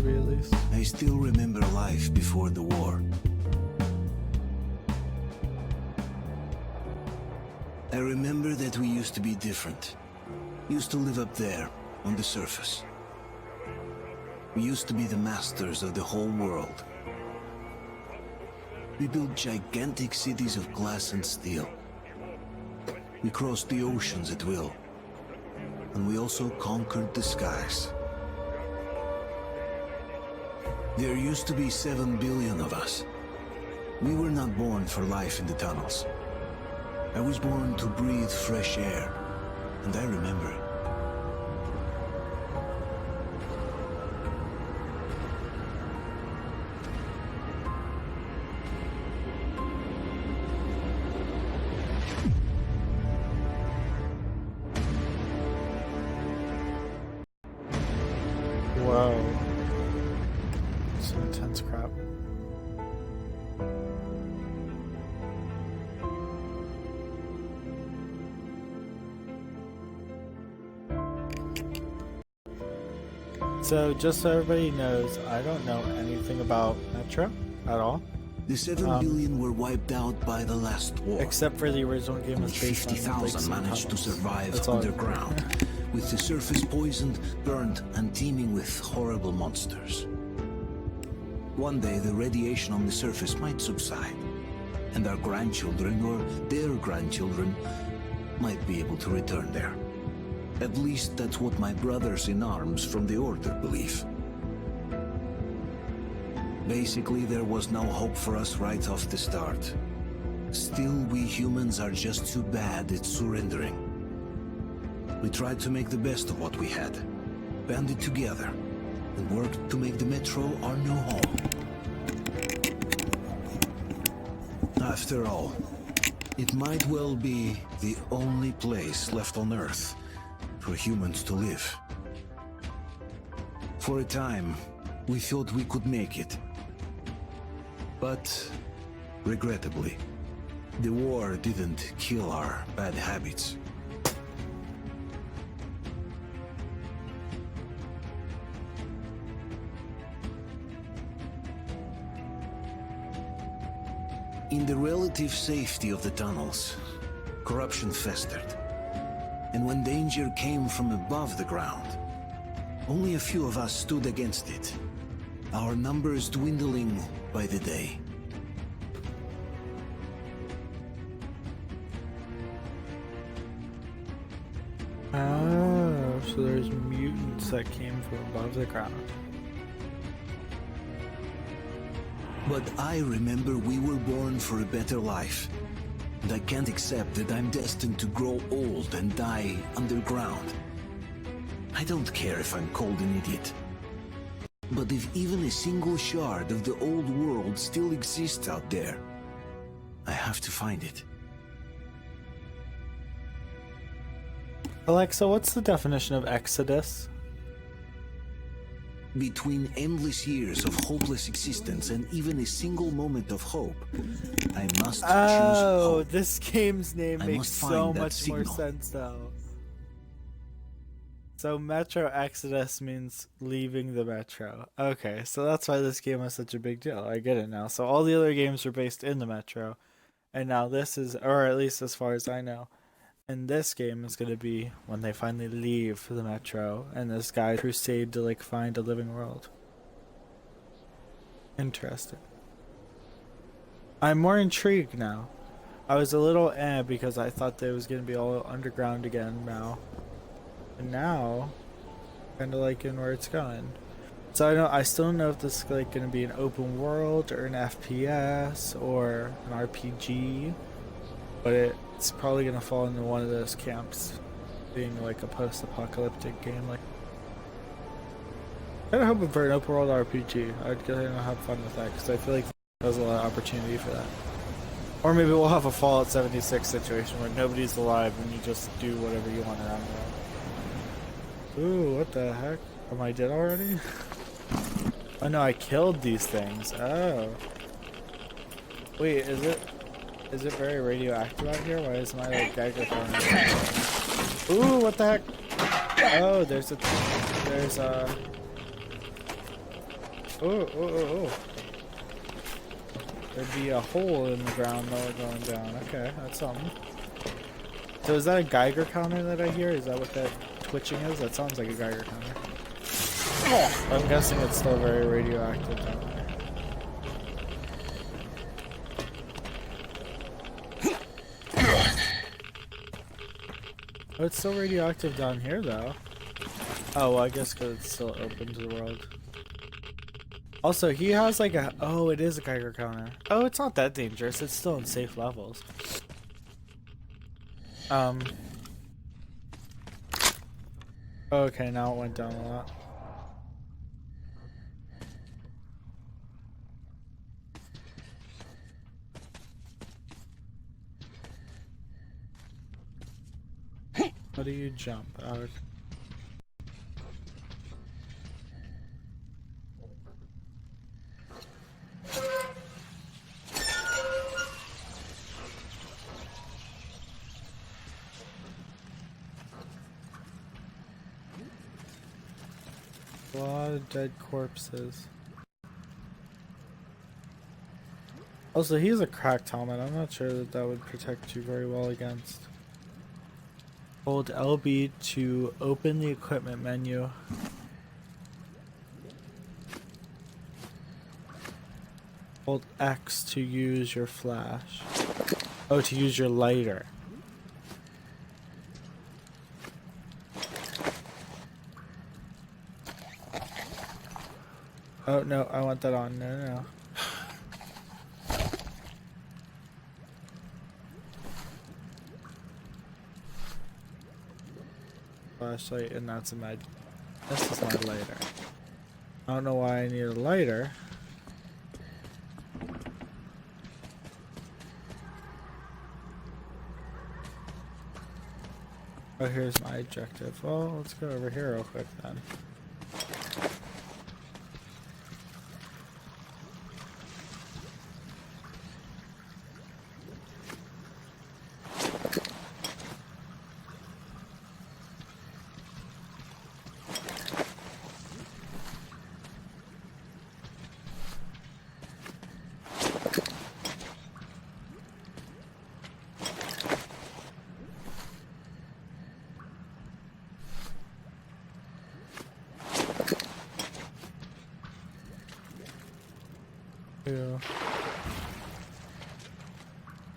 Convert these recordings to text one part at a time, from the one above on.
movie at least. I still remember life before the war. I remember that we used to be different. Used to live up there, on the surface. We used to be the masters of the whole world. We built gigantic cities of glass and steel. We crossed the oceans at will. And we also conquered the skies. There used to be 7 billion of us. We were not born for life in the tunnels. I was born to breathe fresh air, and I remember it. Whoa. Some intense crap. So, just so everybody knows, I don't know anything about Metro at all. The 7 billion were wiped out by the last war. Except for the original game was based on 50,000 managed to survive That's all. underground, with the surface poisoned, burned, and teeming with horrible monsters. One day the radiation on the surface might subside, and our grandchildren or their grandchildren might be able to return there. At least that's what my brothers in arms from the Order believe. Basically, there was no hope for us right off the start. Still, we humans are just too bad at surrendering. We tried to make the best of what we had, banded together, and worked to make the Metro our new home. After all, it might well be the only place left on Earth for humans to live. For a time, we thought we could make it. But, regrettably, the war didn't kill our bad habits. In the relative safety of the tunnels, corruption festered. And when danger came from above the ground, only a few of us stood against it, our numbers dwindling by the day. Oh, so there's mutants that came from above the ground. But I remember we were born for a better life. And I can't accept that I'm destined to grow old and die underground. I don't care if I'm called an idiot. But if even a single shard of the old world still exists out there, I have to find it. Alexa, what's the definition of Exodus? Between endless years of hopeless existence and even a single moment of hope, I must choose hope. This game's name I makes must so find that much more signal. sense though. So Metro Exodus means leaving the Metro. Okay, so that's why this game was such a big deal. I get it now. So all the other games were based in the Metro, and now this is, or at least as far as I know, and this game is going to be when they finally leave the Metro and this guy crusade to like find a living world. Interesting. I'm more intrigued now. I was a little because I thought that it was going to be all underground again now. And now, kind of liking where it's going. So I still don't know if this is like going to be an open world or an FPS or an RPG, but it's probably going to fall into one of those camps, being like a post-apocalyptic game. Like, kind of hoping for an open world RPG. I'd go ahead and have fun with that because I feel like there's a lot of opportunity for that. Or maybe we'll have a Fallout 76 situation where nobody's alive and you just do whatever you want around there. Ooh, what the heck? Am I dead already? Oh no, I killed these things. Oh. Wait, is it very radioactive out here? Why is my like dagger throwing? Ooh, what the heck? Oh, there's Oh. There'd be a hole in the ground while we're going down. Okay, that's something. So is that a Geiger counter that I hear? Is that what that twitching is? That sounds like a Geiger counter. I'm guessing it's still very radioactive down there. Oh, it's still radioactive down here, though. Oh, well, I guess because it's still open to the world. Also, he has like a... Oh, it is a Geiger counter. Oh, it's not that dangerous. It's still in safe levels. Okay, now it went down a lot. How do you jump out? A lot of dead corpses. Also, he's a cracked helmet. I'm not sure that that would protect you very well against. Hold LB to open the equipment menu. Hold X to use your flash. Oh, to use your lighter. Oh, no, I want that on. No. Flashlight, and that's a med. This is my lighter. I don't know why I need a lighter. Oh, here's my objective. Well, let's go over here real quick then.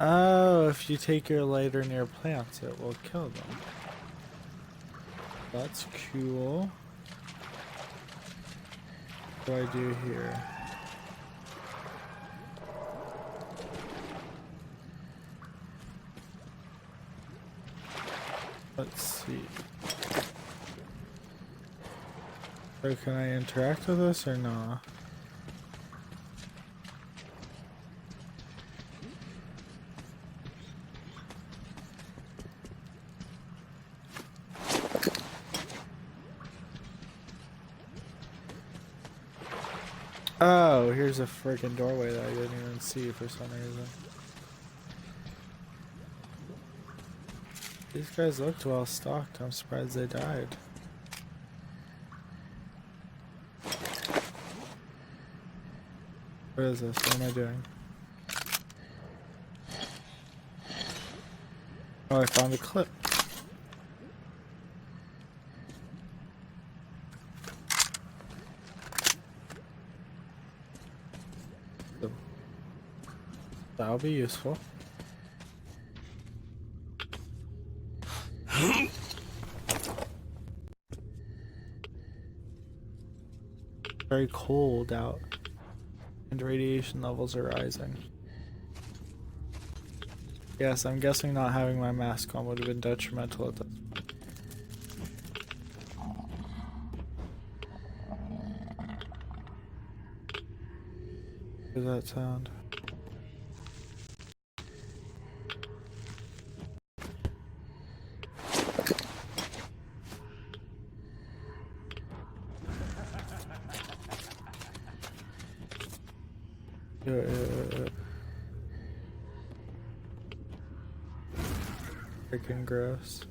Oh, if you take your lighter near plants, it will kill them. That's cool. What do I do here? Let's see. So can I interact with this or no? Oh, here's a freaking doorway that I didn't even see for some reason. These guys looked well stocked. I'm surprised they died. What is this? What am I doing? Oh, I found a clip. That'll be useful. Very cold out, and radiation levels are rising. Yes, I'm guessing not having my mask on would have been detrimental at this point. What does that sound? Freaking gross.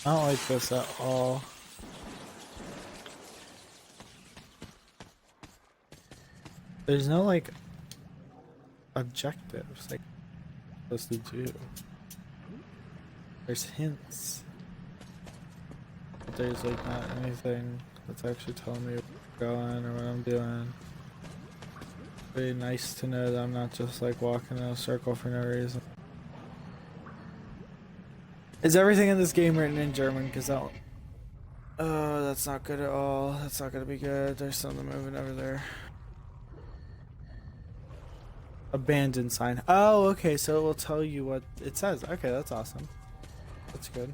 I don't like this at all. There's no like objectives like supposed to do. There's hints. But there's like not anything that's actually telling me where I'm going or what I'm doing. Really nice to know that I'm not just like walking in a circle for no reason. Is everything in this game written in German? Because I don't... Oh, that's not good at all. That's not gonna be good. There's something moving over there. Abandoned sign. Oh, okay, so it will tell you what it says. Okay, that's awesome. That's good.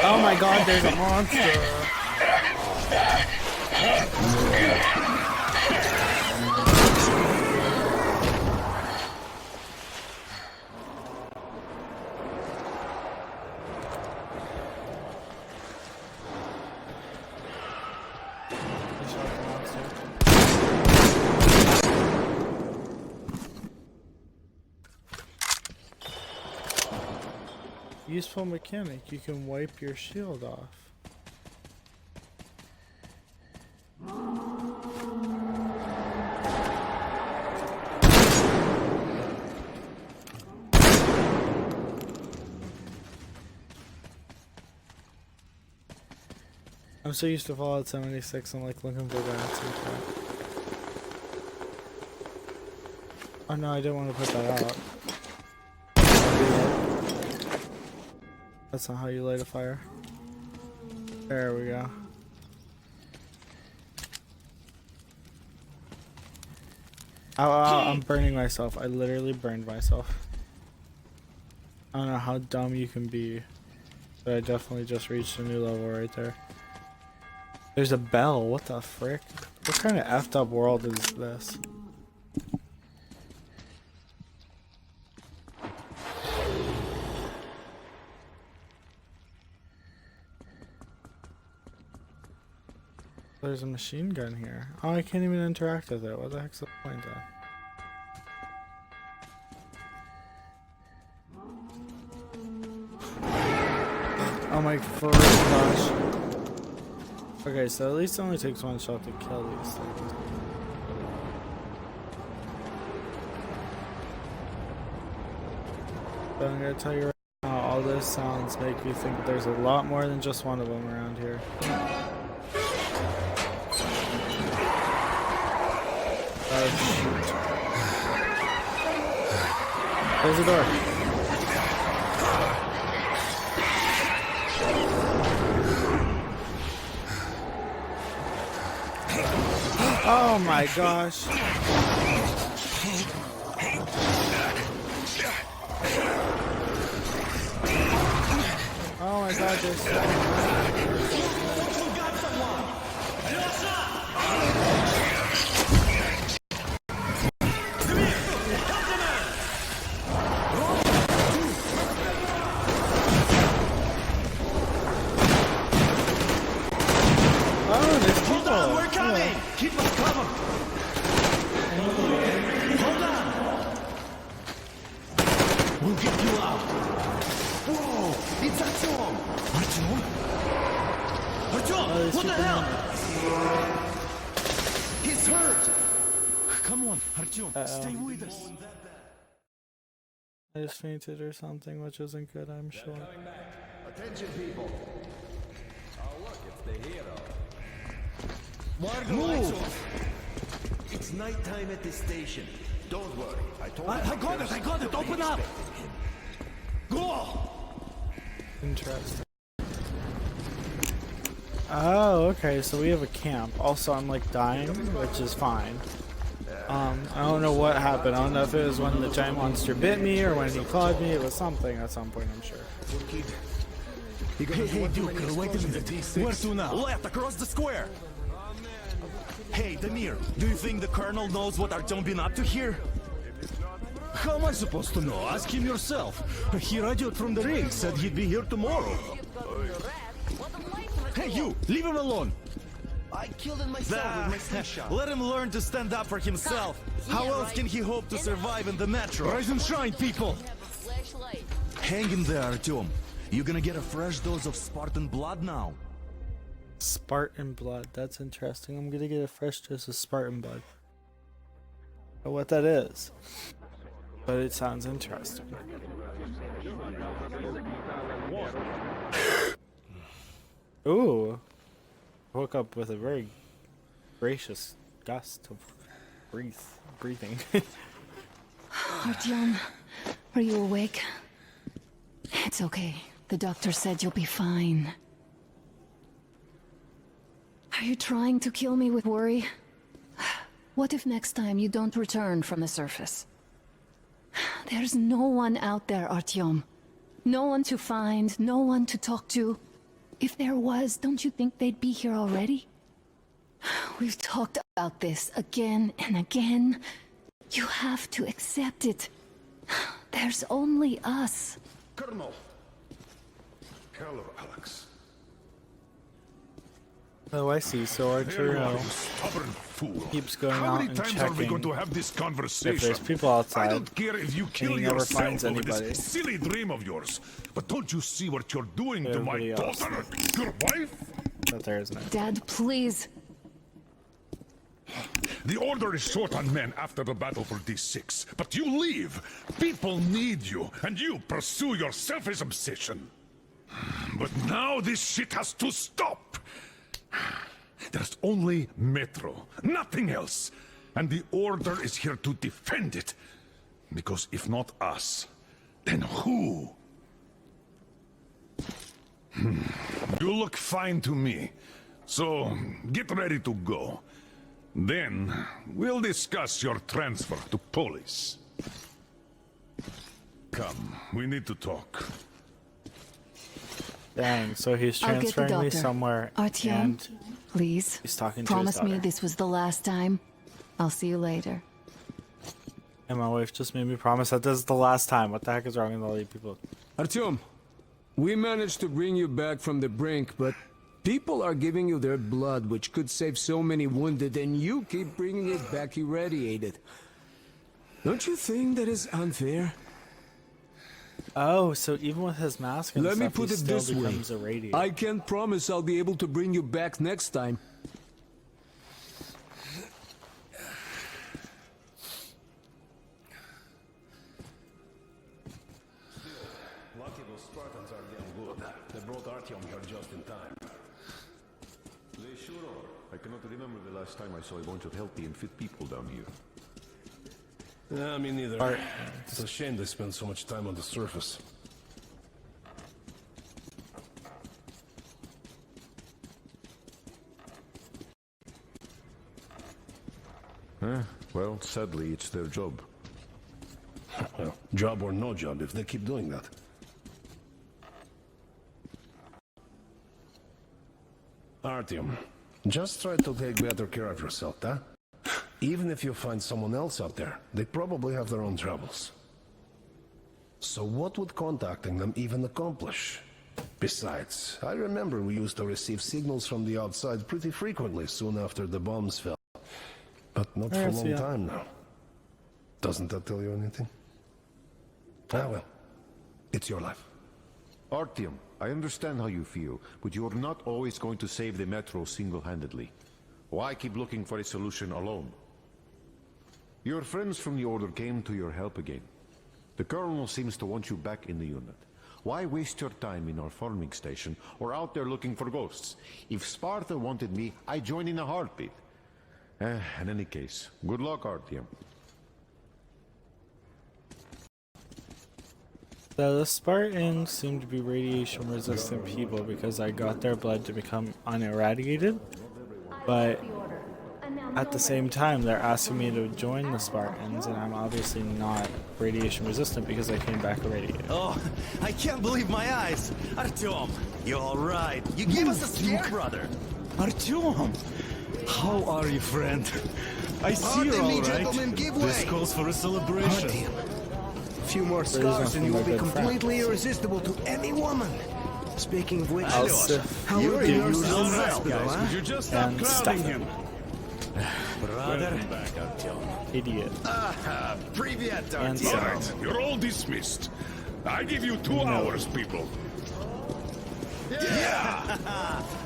Oh my god, there's a monster! Useful mechanic, you can wipe your shield off. I'm so used to Fallout 76, I'm like looking for that sometimes. Oh no, I didn't want to put that out. That's not how you light a fire. There we go. I'm burning myself. I literally burned myself. I don't know how dumb you can be, but I definitely just reached a new level right there. There's a bell. What the frick? What kind of effed up world is this? There's a machine gun here. Oh, I can't even interact with it. What the heck's the point of? Oh my gosh. Okay, so at least it only takes one shot to kill these things. But I'm gonna tell you right now, all those sounds make me think there's a lot more than just one of them around here. Oh shoot. There's a door. Oh my gosh. Oh my god, there's so Stay with us. I just fainted or something, which isn't good, I'm sure. Attention, people. Oh, look, it's the hero. Move! It's nighttime at this station. Don't worry. I got it! Open up! Go! Interesting. Oh, okay, so we have a camp. Also, I'm like dying, which is fine. I don't know what happened. I don't know if it was when the giant monster bit me or when he clawed me. It was something at some point, I'm sure. Hey, Duke, wait a minute. Where to now? Left, across the square. Hey, Damir, do you think the Colonel knows what Artyom been up to here? How am I supposed to know? Ask him yourself. He radioed from the ring, said he'd be here tomorrow. Hey, you! Leave him alone! I killed him myself with my slingshot. Let him learn to stand up for himself. How else can he hope to survive in the metro? Rise and shine, people! Hang in there, Artyom. You're gonna get a fresh dose of Spartan blood now. Spartan blood. That's interesting. I'm gonna get a fresh dose of Spartan blood. I don't know what that is, but it sounds interesting. Ooh. Woke up with a very gracious gust of breathing. Artyom, are you awake? It's okay. The doctor said you'll be fine. Are you trying to kill me with worry? What if next time you don't return from the surface? There's no one out there, Artyom. No one to find, no one to talk to. If there was, don't you think they'd be here already? We've talked about this again and again. You have to accept it. There's only us. Colonel. Hello, Alex. Oh, I see. So Arturo Stubborn fool. keeps going How out many and times are we going to checking have this if conversation? there's people outside. I don't care if you kill he never yourself finds over anybody. this silly dream of yours. But don't you see what you're doing to my Everybody else. daughter, your wife? But there isn't it. Dad, please. The Order is short on men after the battle for D6, but you leave. People need you, and you pursue your selfish obsession. But now this shit has to stop. There's only Metro, nothing else. And the Order is here to defend it. Because if not us, then who? You look fine to me. So, get ready to go. Then, we'll discuss your transfer to police. Come, we need to talk. Dang, so he's I'll get the transferring me doctor. somewhere Artyom, and please. he's talking to Promise his me daughter. this was the last time. I'll see you later. And my wife just made me promise that this is the last time. What the heck is wrong with all these people? Artyom, we managed to bring you back from the brink, but people are giving you their blood, which could save so many wounded, and you keep bringing it back irradiated. Don't you think that is unfair? Oh, so even with his mask and Let me stuff, put he it still this way. becomes irradiated. I can't promise I'll be able to bring you back next time. Lucky those Spartans are damn good. They brought Artyom here just in time. They sure are. I cannot remember the last time I saw a bunch of healthy and fit people down here. Yeah, me neither. Art. It's a shame they spend so much time on the surface. Well, sadly, it's their job. Well, job or no job, if they keep doing that. Artyom, just try to take better care of yourself, huh? Even if you find someone else out there, they probably have their own troubles. So what would contacting them even accomplish? Besides, I remember we used to receive signals from the outside pretty frequently soon after the bombs fell. But not for a long time now. Doesn't that tell you anything? Ah, well. It's your life. Artyom, I understand how you feel, but you're not always going to save the Metro single-handedly. Why keep looking for a solution alone? Your friends from the Order came to your help again. The Colonel seems to want you back in the unit. Why waste your time in our farming station or out there looking for ghosts? If Sparta wanted me, I'd join in a heartbeat. In any case, good luck, Artyom. So the Spartans seem to be radiation-resistant people because I got their blood to become unirradiated, but at the same time they're asking me to join the Spartans, and I'm obviously not radiation-resistant because I came back irradiated. Oh, I can't believe my eyes! Artyom, you're alright. You gave us a scare, brother! Artyom! How are you, friend? I see you're Pardon me, alright. gentlemen, give This way. calls for a celebration. Artyom, few more There is scars and nothing you will like be good completely friends. irresistible to any woman. Speaking of which, I'll sit how You're are the getting nurses used in the all right, hospital, guys. huh? Would you just stop and crowding stuff. him? Brother. Back, Idiot. Привет, And All so, right, you're all dismissed. I give you 2 hours, people.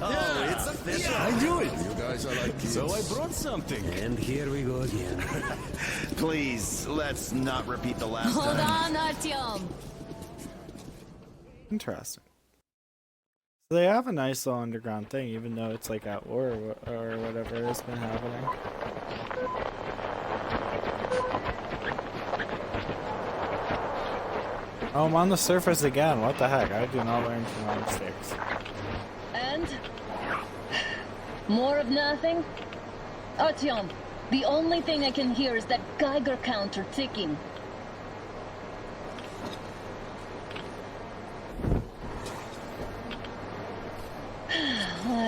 Oh, it's official. I do it. You guys are like kids. So I brought something. And here we go again. Please, let's not repeat the last Hold time. on, Artyom. interesting. So they have a nice little underground thing, even though it's like at war or whatever has been happening. Oh, I'm on the surface again. What the heck? I do not learn from my mistakes. And? More of nothing? Artyom, the only thing I can hear is that Geiger counter ticking.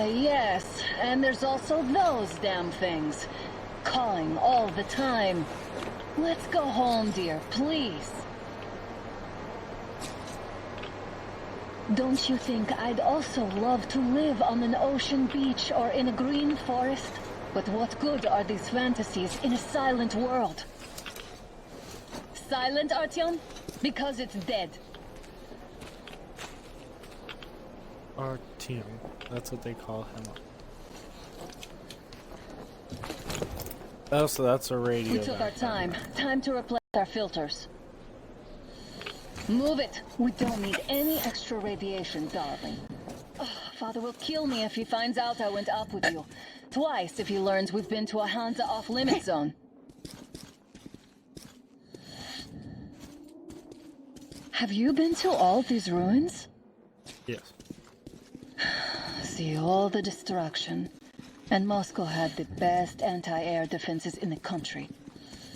Yes, and there's also those damn things. Calling all the time. Let's go home, dear, please. Don't you think I'd also love to live on an ocean beach or in a green forest? But what good are these fantasies in a silent world? Silent, Artyom? Because it's dead. Artyom. That's what they call him. Oh, so that's a radio. We took our time. Time to replace our filters. Move it. We don't need any extra radiation, darling. Oh, Father will kill me if he finds out I went up with you. Twice if he learns we've been to a Hansa off-limit zone. Have you been to all these ruins? Yes. See all the destruction. And Moscow had the best anti-air defenses in the country.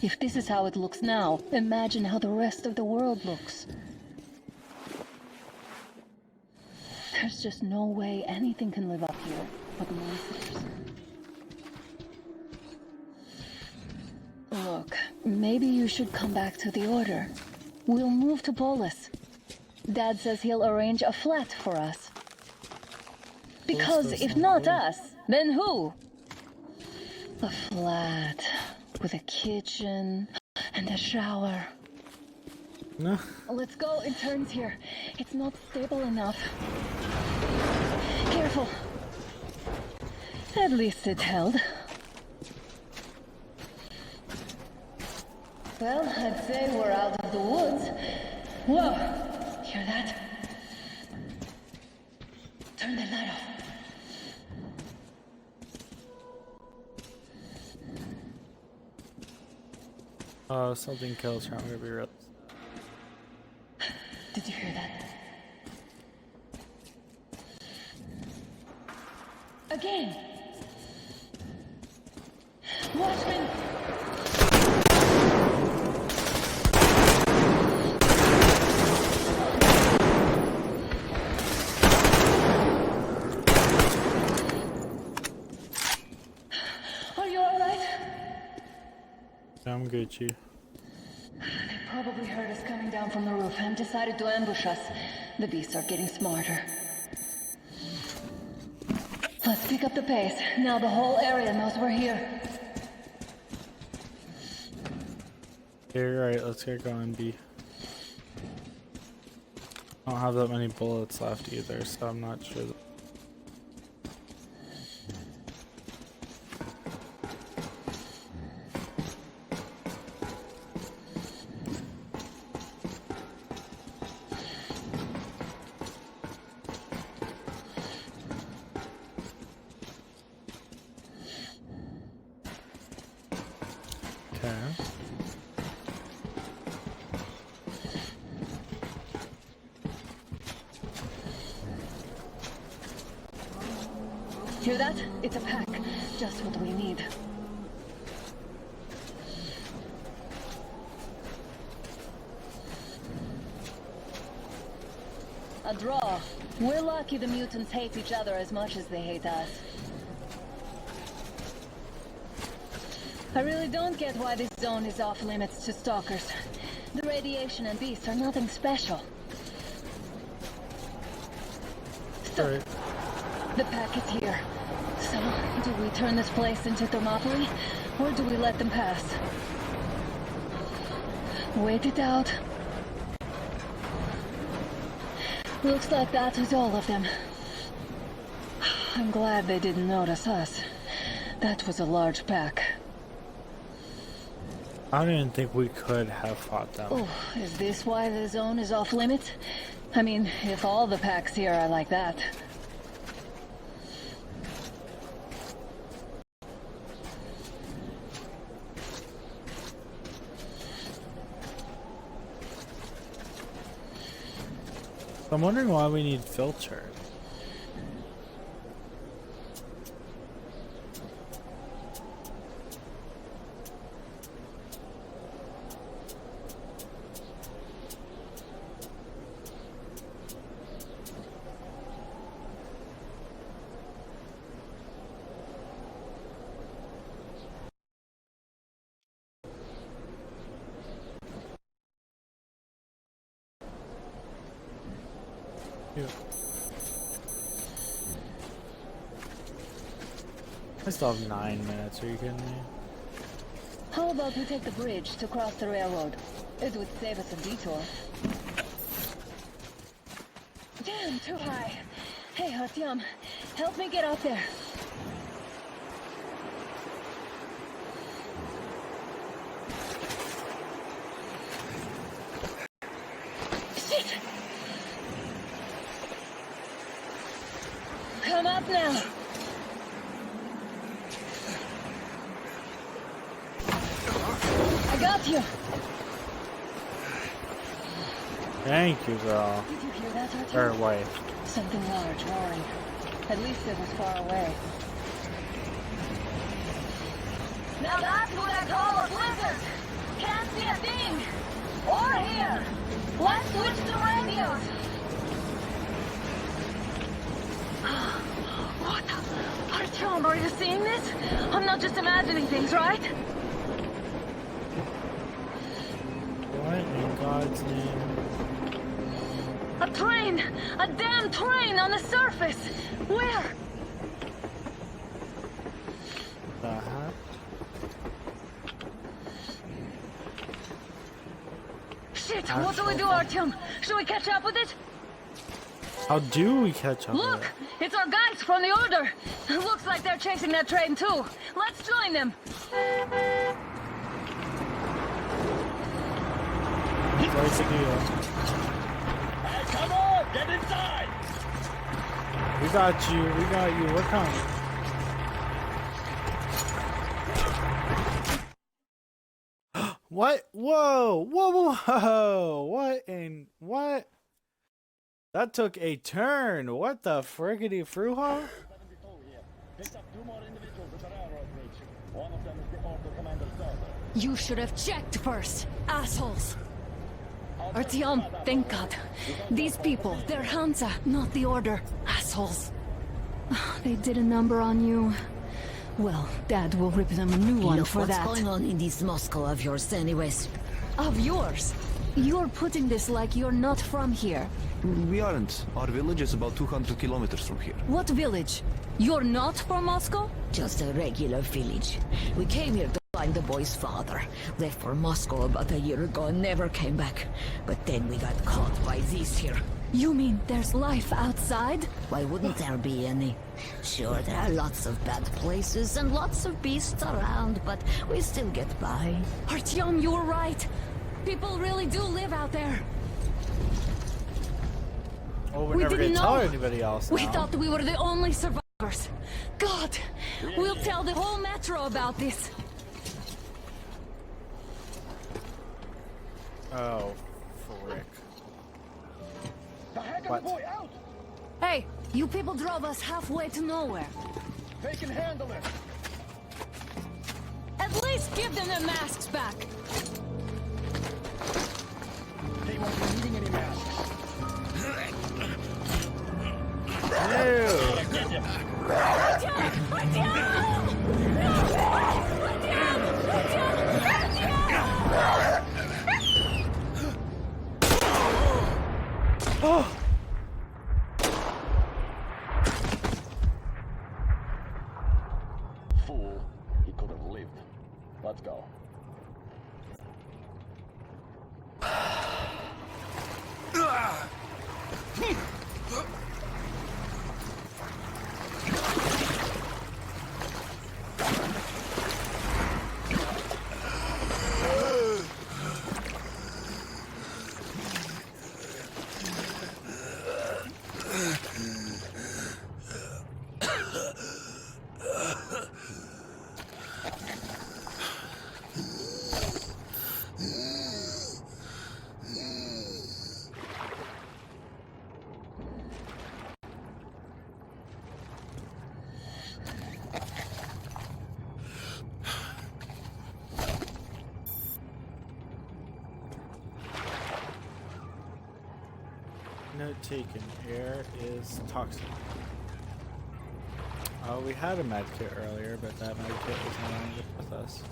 If this is how it looks now, imagine how the rest of the world looks. There's just no way anything can live up here but monsters. Look, maybe you should come back to the Order. We'll move to Polis. Dad says he'll arrange a flat for us. Because if not us, then who? A flat with a kitchen and a shower. No. Let's go, it turns here. It's not stable enough. Careful. At least it held. Well, I'd say we're out of the woods. Whoa! Hear that? Turn the light off. Oh, something kills her. I'm gonna be real. Did you hear that? Again! Watchman! Are you alright? I'm Gucci. They probably heard us coming down from the roof and decided to ambush us. The beasts are getting smarter. Let's pick up the pace. Now the whole area knows we're here. You're right. Let's get going, B. I don't have that many bullets left either, so I'm not sure. Okay. Hear that? It's a pack. Just what we need. A draw. We're lucky the mutants hate each other as much as they hate us. I really don't get why this zone is off limits to stalkers. The radiation and beasts are nothing special. Stop. Right. The pack is here. So, do we turn this place into Thermopylae, or do we let them pass? Wait it out. Looks like that was all of them. I'm glad they didn't notice us. That was a large pack. I don't even think we could have fought them. Oh, is this why the zone is off limits? I mean, if all the packs here are like that. I'm wondering why we need filter. Yeah. I still have 9 minutes, are you kidding me? How about we take the bridge to cross the railroad? It would save us a detour. Damn, too high. Hey, Artyom, help me get up there. Shit! Come up now. I got you. Thank you, girl. Did you hear that, Artyom? Or wife. Something large roaring. At least it was far away. Now that's what I call a blizzard! Can't see a thing! Or hear! Let's switch to radios! What? Artyom, are you seeing this? I'm not just imagining things, right? What in God's name? A train! A damn train on the surface! Where? The heck? Shit, what do we do, Artyom? Should we catch up with it? How do we catch up Look! with it? It's our guys from the Order! Looks like they're chasing that train too. Let's join them! Where's the deal? Come on, get inside! We got you, we're coming. What? Whoa! Whoa, whoa! What? That took a turn. What the friggity fruha? You should have checked first, assholes. Artyom, thank God. These people, they're Hansa, not the Order. Assholes. They did a number on you. Well, Dad will rip them a new one for that. What's going on in this Moscow of yours anyways? Of yours? You're putting this like you're not from here. We aren't. Our village is about 200 kilometers from here. What village? You're not from Moscow? Just a regular village. We came here to find the boy's father. Left for Moscow about a year ago and never came back. But then we got caught by these here. You mean there's life outside? Why wouldn't there be any? Sure, there are lots of bad places and lots of beasts around, but we still get by. Artyom, you were right. People really do live out there. Oh, we're never gonna tell anybody else now. We thought we were the only survivors. God, we'll tell the whole metro about this. Oh, frick. What? Hey, you people drove us halfway to nowhere. They can handle it! At least give them their masks back. They won't be needing any masks. fool, he could have lived. Let's go. Note taken. Air is toxic. We had a med kit earlier, but that med kit was no longer with us.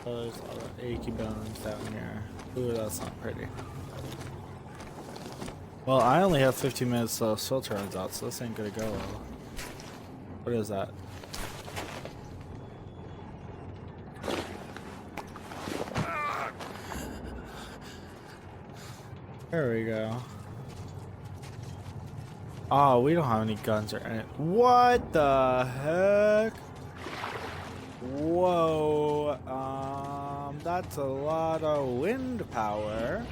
Oh, there's a lot of achy bones down here. Ooh, that's not pretty. Well, I only have 15 minutes till this filter runs out, so this ain't gonna go well. What is that? There we go. Oh, we don't have any guns or anything. What the heck? Whoa. That's a lot of wind power.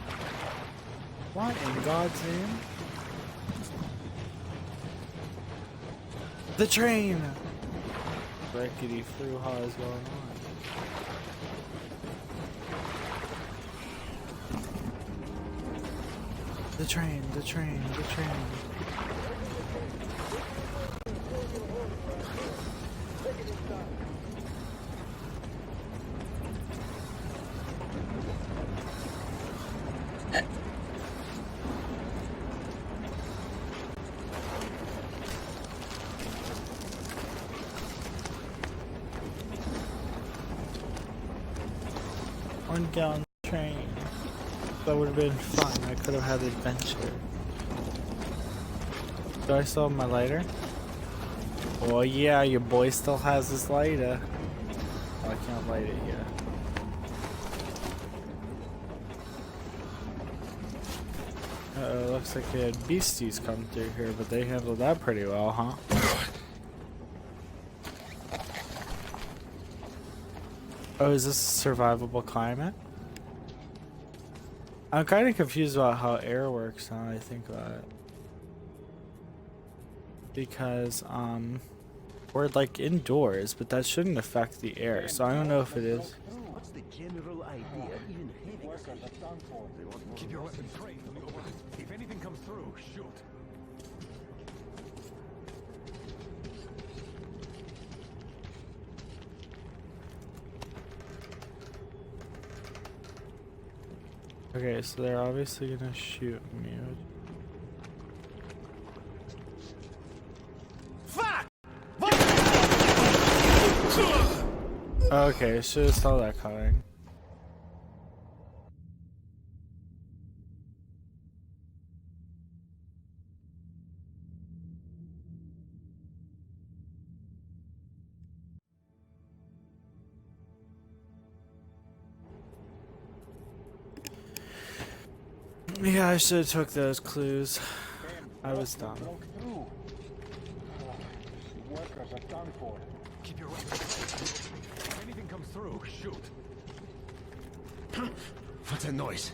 What in God's name? The train! Rickety froo-ha is going on. The train, the train, the train. One down the train. That would have been fun. I could have had adventure. Do I still have my lighter? Oh yeah, your boy still has his lighter. Oh, I can't light it yet. Uh-oh, looks like they had beasties come through here, but they handled that pretty well, huh? Oh, is this a survivable climate? I'm kind of confused about how air works now I think about it. Because, we're like indoors, but that shouldn't affect the air, so I don't know if it is. What's the general idea? Even Keep your weapon straight from the overhead. If anything comes through, shoot. Okay, so they're obviously gonna shoot me. Fuck! Okay, should have saw that coming. Yeah, I should have took those clues. I was dumb. Keep your weapon. If anything comes through, shoot. What's that noise?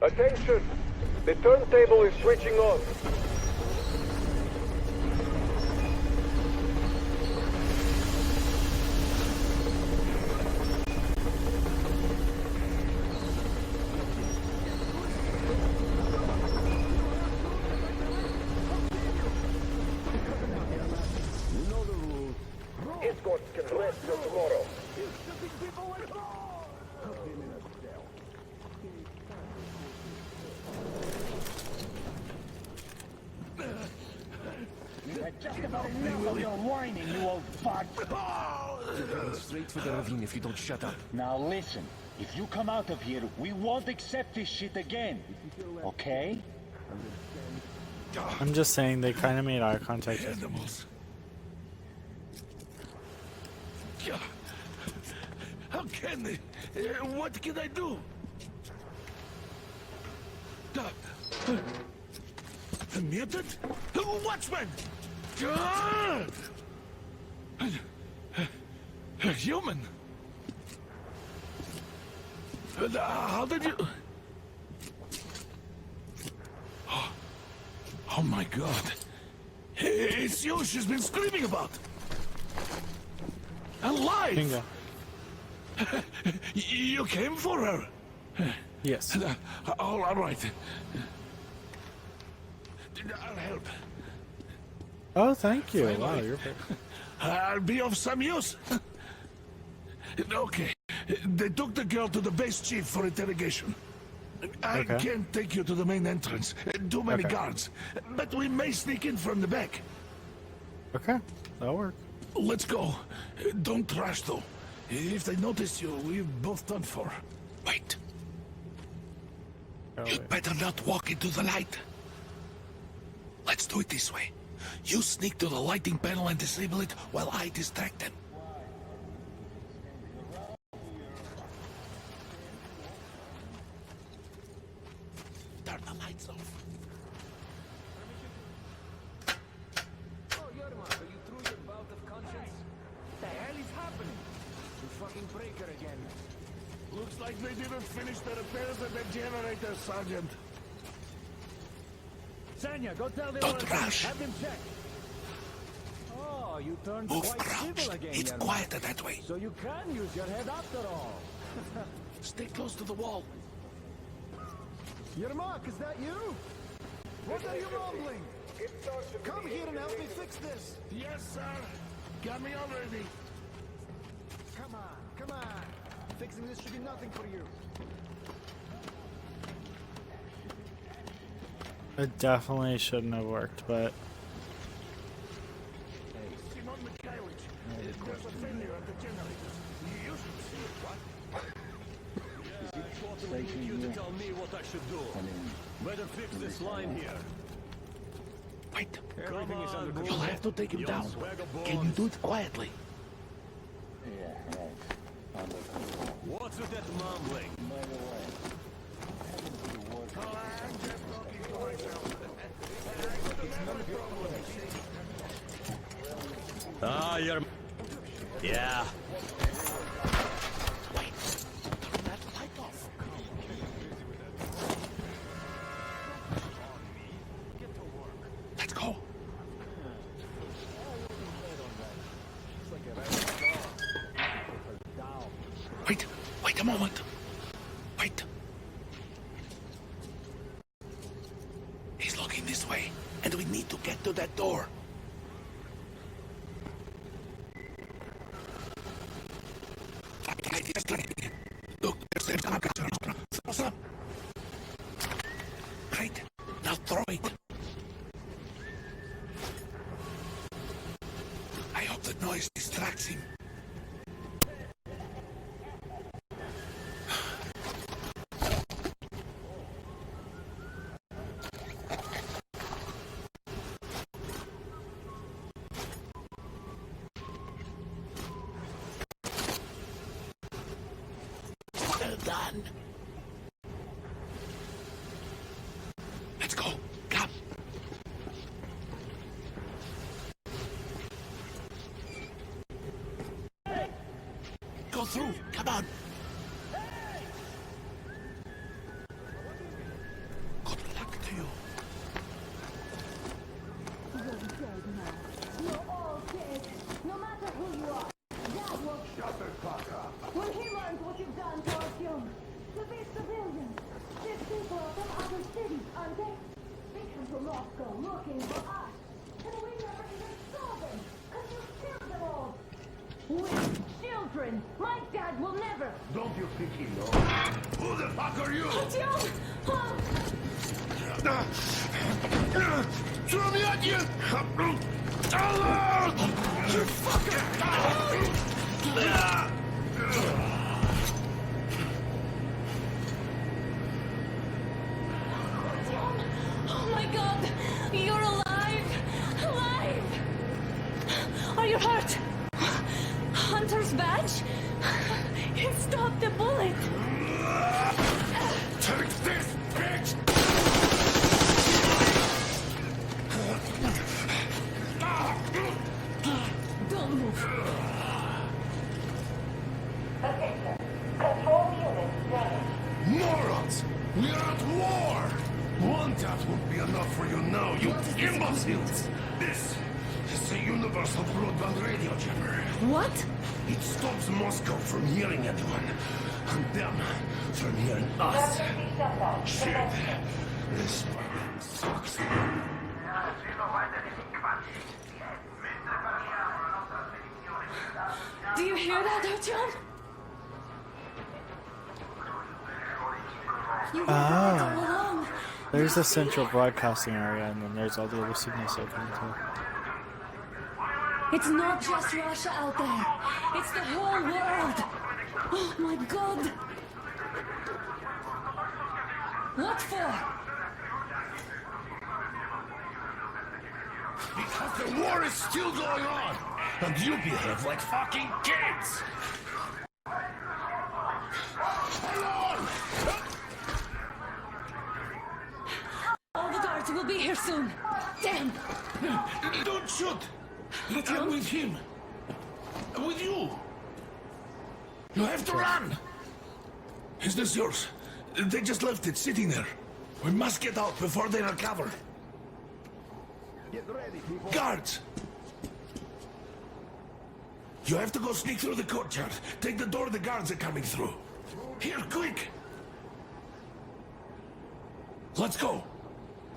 Attention! The turntable is switching on. Escorts can rest till tomorrow. Just about enough of your whining, you old fuck. heading straight for the ravine if you don't shut up. Now listen, if you come out of here, we won't accept this shit again. Okay? I'm just saying they kind of made eye contact. Animals. How can they? What can I do? Muted? Watchman! Human? How did you... Oh my god. It's you she's been screaming about. Alive! Bingo. You came for her? Yes. All right. I'll help. Oh, thank you. Wow, you're... I'll be of some use. Okay. They took the girl to the base chief for interrogation. I can't take you to the main entrance. Too many guards. But we may sneak in from the back. Okay, that'll work. Let's go. Don't rush, though. If they notice you, we're both done for. Wait. You'd better not walk into the light. Let's do it this way. You sneak to the lighting panel and disable it while I distract them. Turn the lights off. Oh, Yerma, are you through your bout of conscience? The hell is happening? You fucking breaker again. Looks like they didn't finish the repairs at the generator, Sergeant. Sanya, go tell the Don't rush. Have them check. Oh, you turned Move quite around. civil again, It's Yerma. quieter that way. So you can use your head after all. Stay close to the wall. Yermak, is that you? What are you mumbling? Come here and help me fix this. Yes, sir. Got me already. Come on, come on. Fixing this should be nothing for you. It definitely shouldn't have worked, but... Simon Mikhailовich, there's a failure at the generators. You should see it, what? You to tell me what I should do. Better fix this line here. Wait. Everything is under You'll have to take him down. Can you do it quietly? What's with that mumbling? I'm just talking to myself. Ah, you're... Yeah. Wait. Turn that light off. Let's go. Wait a moment. Wait. He's looking this way, and we need to get to that door. Look, there's the throw some. Great. Now throw it. I hope the noise distracts him. Well done. Let's go. Come. Go through. Come on. Good luck to you. You're all dead, no matter who you are. That will shut the fuck up. When he learns what you've done to our young, to be civilians, these people are from other cities, aren't they? They come to Moscow looking for us, and we never even saw them, because you killed them all. We're children. My dad will never. Don't you think he knows? Who the fuck are you? Throw me at you! You fucker! Oh my god! You're alive! Alive! Are you hurt? Hunter's badge? It stopped the bullet! Take this, bitch! Don't move. Morons! We are at war! One death won't be enough for you now, you imbeciles! This is the universal broadband radio jammer. What? It stops Moscow from hearing anyone, and them from hearing us. Shit! This sucks. Do you hear that, Artyom? You were right all along. There's the central broadcasting area, and then there's all the other signals that come through. It's not just Russia out there. It's the whole world. Oh my god. What for? Because the war is still going on, and you behave like fucking kids! Alone! All the guards will be here soon. Damn. Don't shoot! I'm with him. With you. You have to run! Is this yours? They just left it sitting there. We must get out before they recover. Get ready, people. Guards! You have to go sneak through the courtyard. Take the door the guards are coming through. Here, quick! Let's go!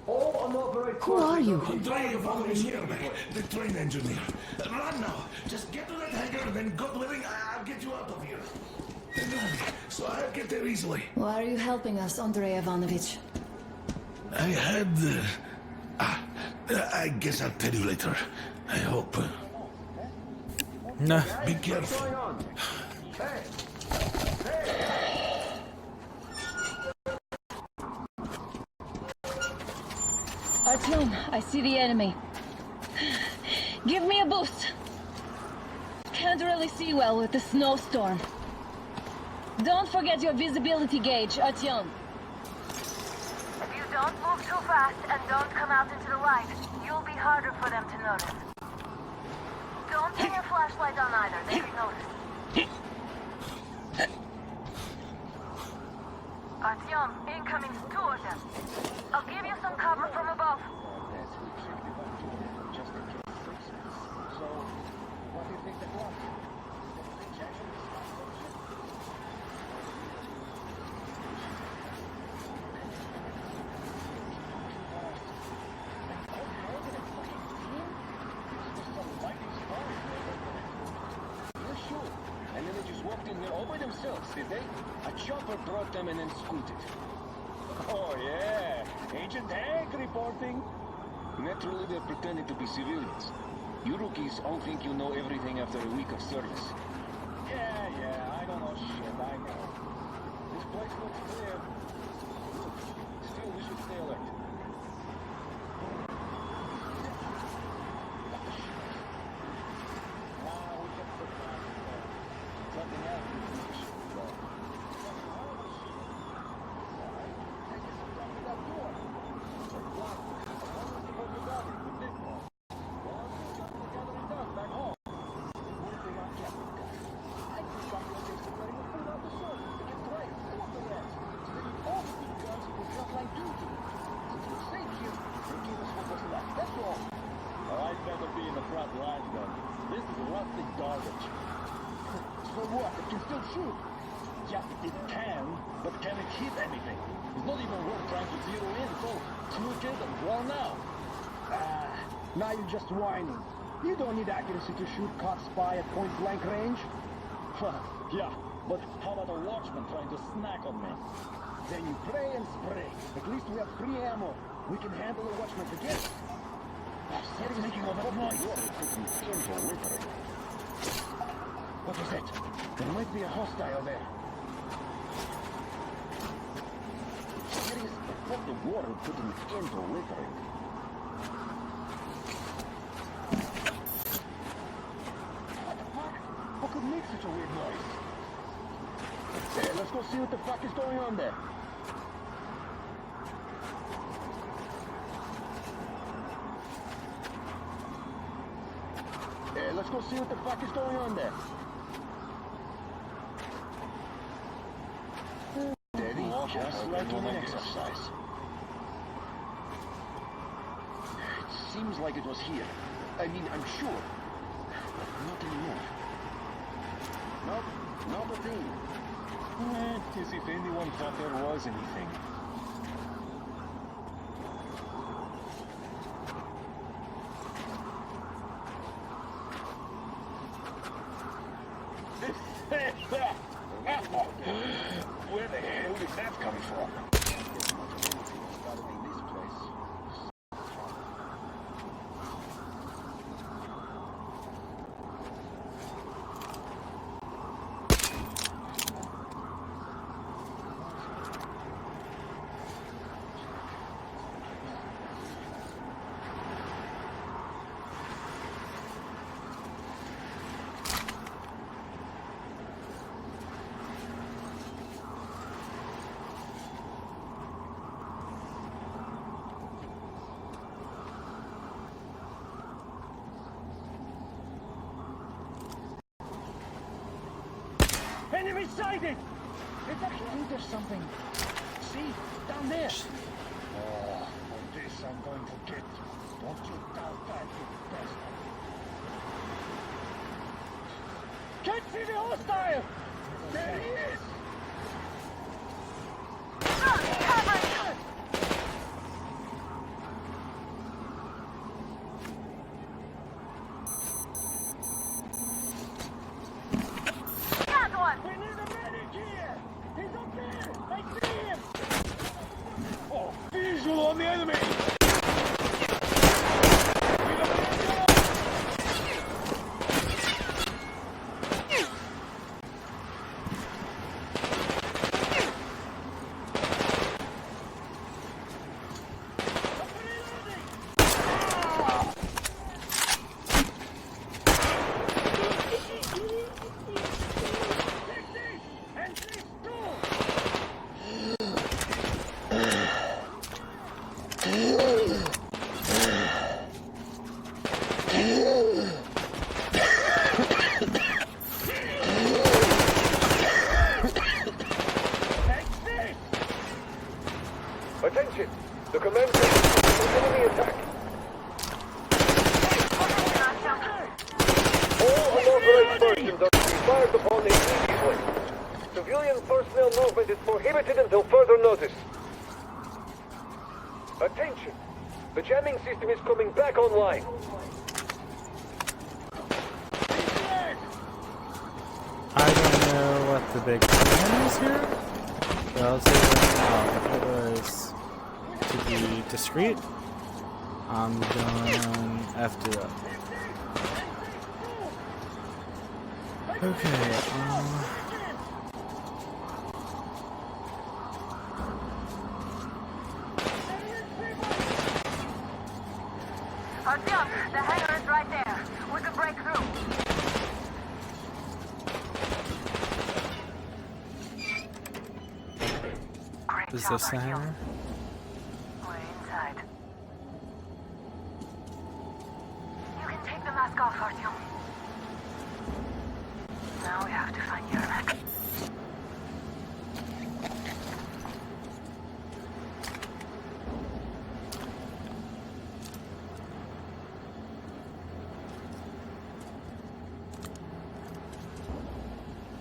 Who are you? Andrei Ivanovich Yermak, the train engineer. Run now! Just get to that hangar and then, God willing, I'll get you out of here. They know me, so I'll get there easily. Why are you helping us, Andrei Ivanovich? I had... I guess I'll tell you later. I hope. No. Be careful. Artyom, I see the enemy. Give me a boost. Can't really see well with the snowstorm. Don't forget your visibility gauge, Artyom. If you don't move too fast and don't come out into the light, you'll be harder for them to notice. Don't turn your flashlight on either, they can notice. Artyom, incoming, 2 of them. I'll give you some cover from above. And then they just walked in here all by themselves, did they? A chopper brought them and then scooted. Oh yeah, Agent Hank reporting. Naturally, they're pretending to be civilians. You rookies all think you know everything after a week of service. Yeah, I don't know shit, I know. This place looks clear. Still, we should stay alert. Now you're just whining. You don't need accuracy to shoot caught spy at point-blank range. Yeah, but how about a watchman trying to snack on me? Then you pray and spray. At least we have free ammo. We can handle a watchman again. Stop making all that noise. What was that? There might be a hostile there. Seriously, I thought the water put an end to littering. What the fuck? What could make such a weird noise? Hey, let's go see what the fuck is going on there. Hey, let's go see what the fuck is going on there. Steady, just like in an exercise. It seems like it was here. I mean, I'm sure. But not anymore. Nope, not a thing. As if anyone thought there was anything. Where the hell is that coming from? Enemy sighted! It's a hint or something. See? Down there. Oh, for this I'm going to get. Don't you doubt that, you bastard. Can't see the hostile! There he is! On the enemy! Attention! The commander is enemy attack! All unauthorized persons are to be fired upon immediately. Civilian personnel movement is prohibited until further notice. Attention! The jamming system is coming back online. I don't know what the big plan is here. But I'll say right now, if it was to be discreet, I'm going after it. Okay, Artyom, the hangar is right there. We can break through. is this the hangar? We're inside. You can take the mask off, Artyom. Now we have to find your mask.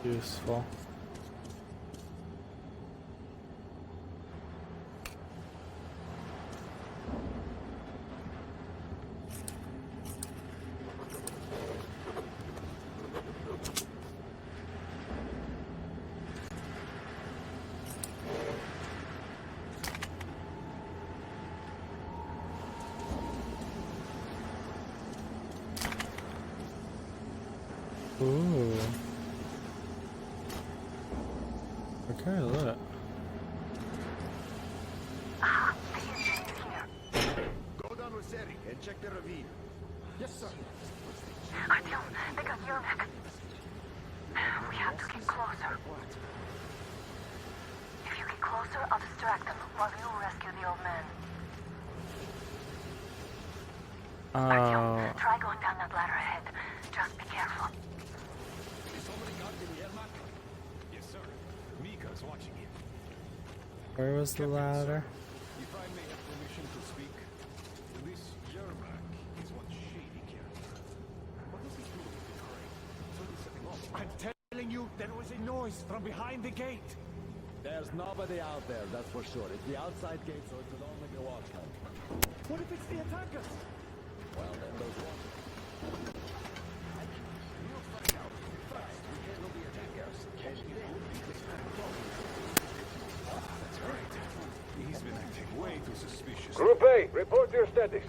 Useful. Ooh. Okay, look. Go down with Seri and check the ravine. Yes, sir. Artyom, they got Yermak. We have to get closer. If you get closer, I'll distract them while you rescue the old man. Artyom, try going down that ladder ahead. Just be careful. Yes, sir. Mika's watching you. Where was the ladder? If I may have permission to speak, this Yermak is one shady character. What does he do with the crane? So he's setting off. I'm telling you, there was a noise from behind the gate. There's nobody out there, that's for sure. It's the outside gate, so it could only be watchmen. What if it's the attackers? Well, then those watchmen. We'll find out. First, we handle the attackers. Then we start talking. That's right. He's been acting way too suspicious. Group A, report your status.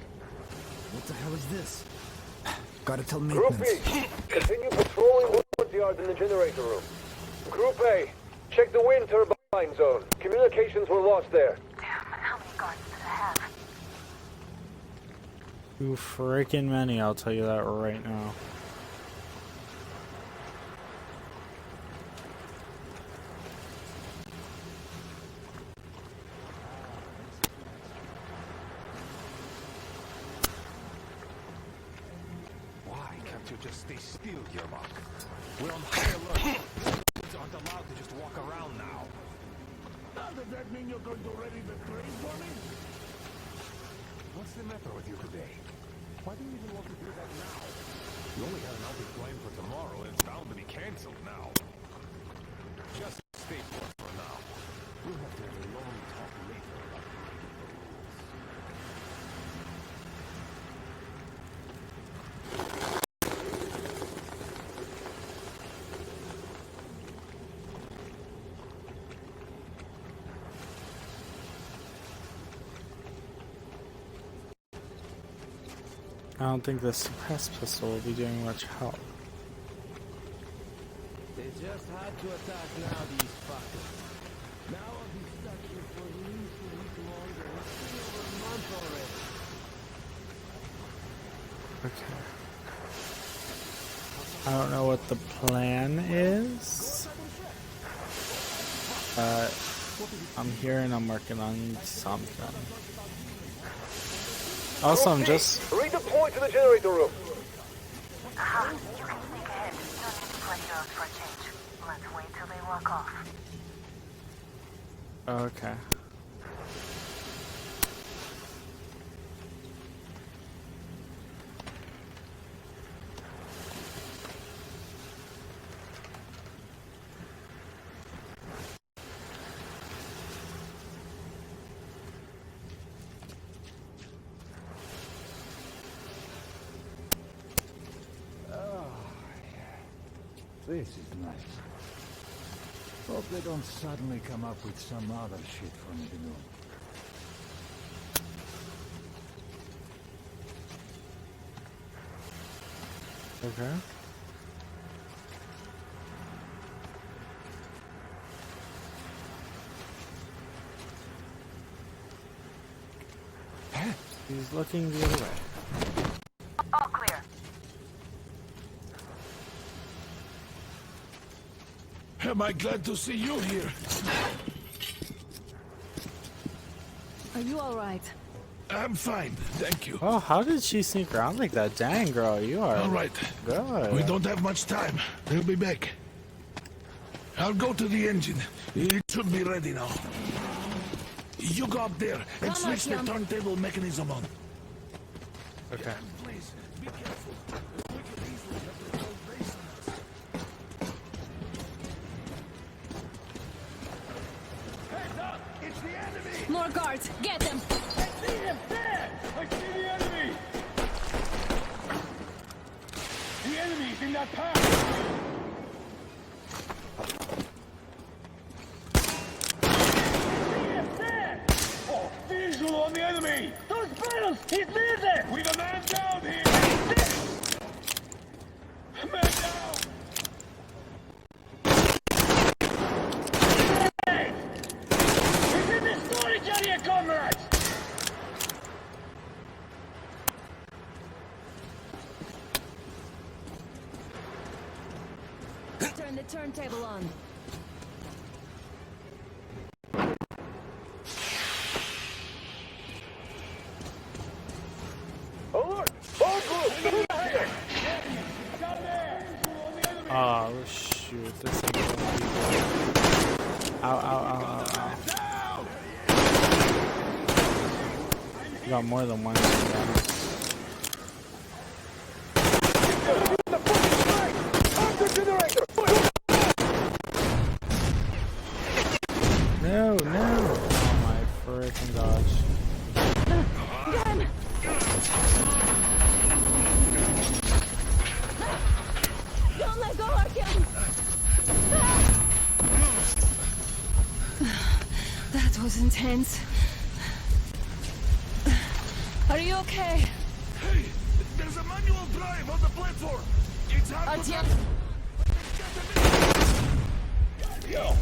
What the hell is this? Gotta tell Group maintenance. B, continue patrolling Woodward's yard in the generator room. Group A, check the wind turbine zone. Communications were lost there. Damn, how many guards do they have? Too freaking many, I'll tell you that right now. Why can't you just stay still, Yermak? We're on high alert. Kids aren't allowed to just walk around now. Does that mean you're going to ready the train for me? What's the matter with you today? Why do you even want to do that now? You only had an outing planned for tomorrow, and it's bound to be cancelled now. Just stay put for now. We'll have to have a long talk later about breaking the rules. I don't think the suppressed pistol will be doing much help. They just had to attack now, these fuckers. Now I'll be stuck here for at least a week longer. It's been over a month already. Okay. I don't know what the plan is. I'm here and I'm working on something. Also, I'm just... Redeploy to the generator room. Aha, you can sneak ahead. No need to play yours for a change. Let's wait till they walk off. Okay. This is nice. Hope they don't suddenly come up with some other shit for me to do. Okay. He's looking the other way. All clear. Am I glad to see you here? Are you alright? I'm fine, thank you. Oh, how did she sneak around like that? Dang, girl, you are All right. good. We don't have much time. We'll be back. I'll go to the engine. It should be ready now. You go up there and switch the turntable mechanism on. Okay. Please, be careful. We could easily have the whole base on us. Heads up! It's the enemy! More guards! Get them! I see him! There! I see the enemy! The enemy's in that path! Oh, visual on the enemy! Those barrels! He's near there! We've a man down here! Man down! turntable on. Alert! All groups, to the hangar! Oh shoot, this thing is gonna be good. Ow, ow, ow, ow, ow. You got more than one thing down. No, no! Oh my frickin' gosh. Gun! Don't let go, Artyom! That was intense. Are you okay? Hey, there's a manual drive on the platform. It's hard Artyom! Yo!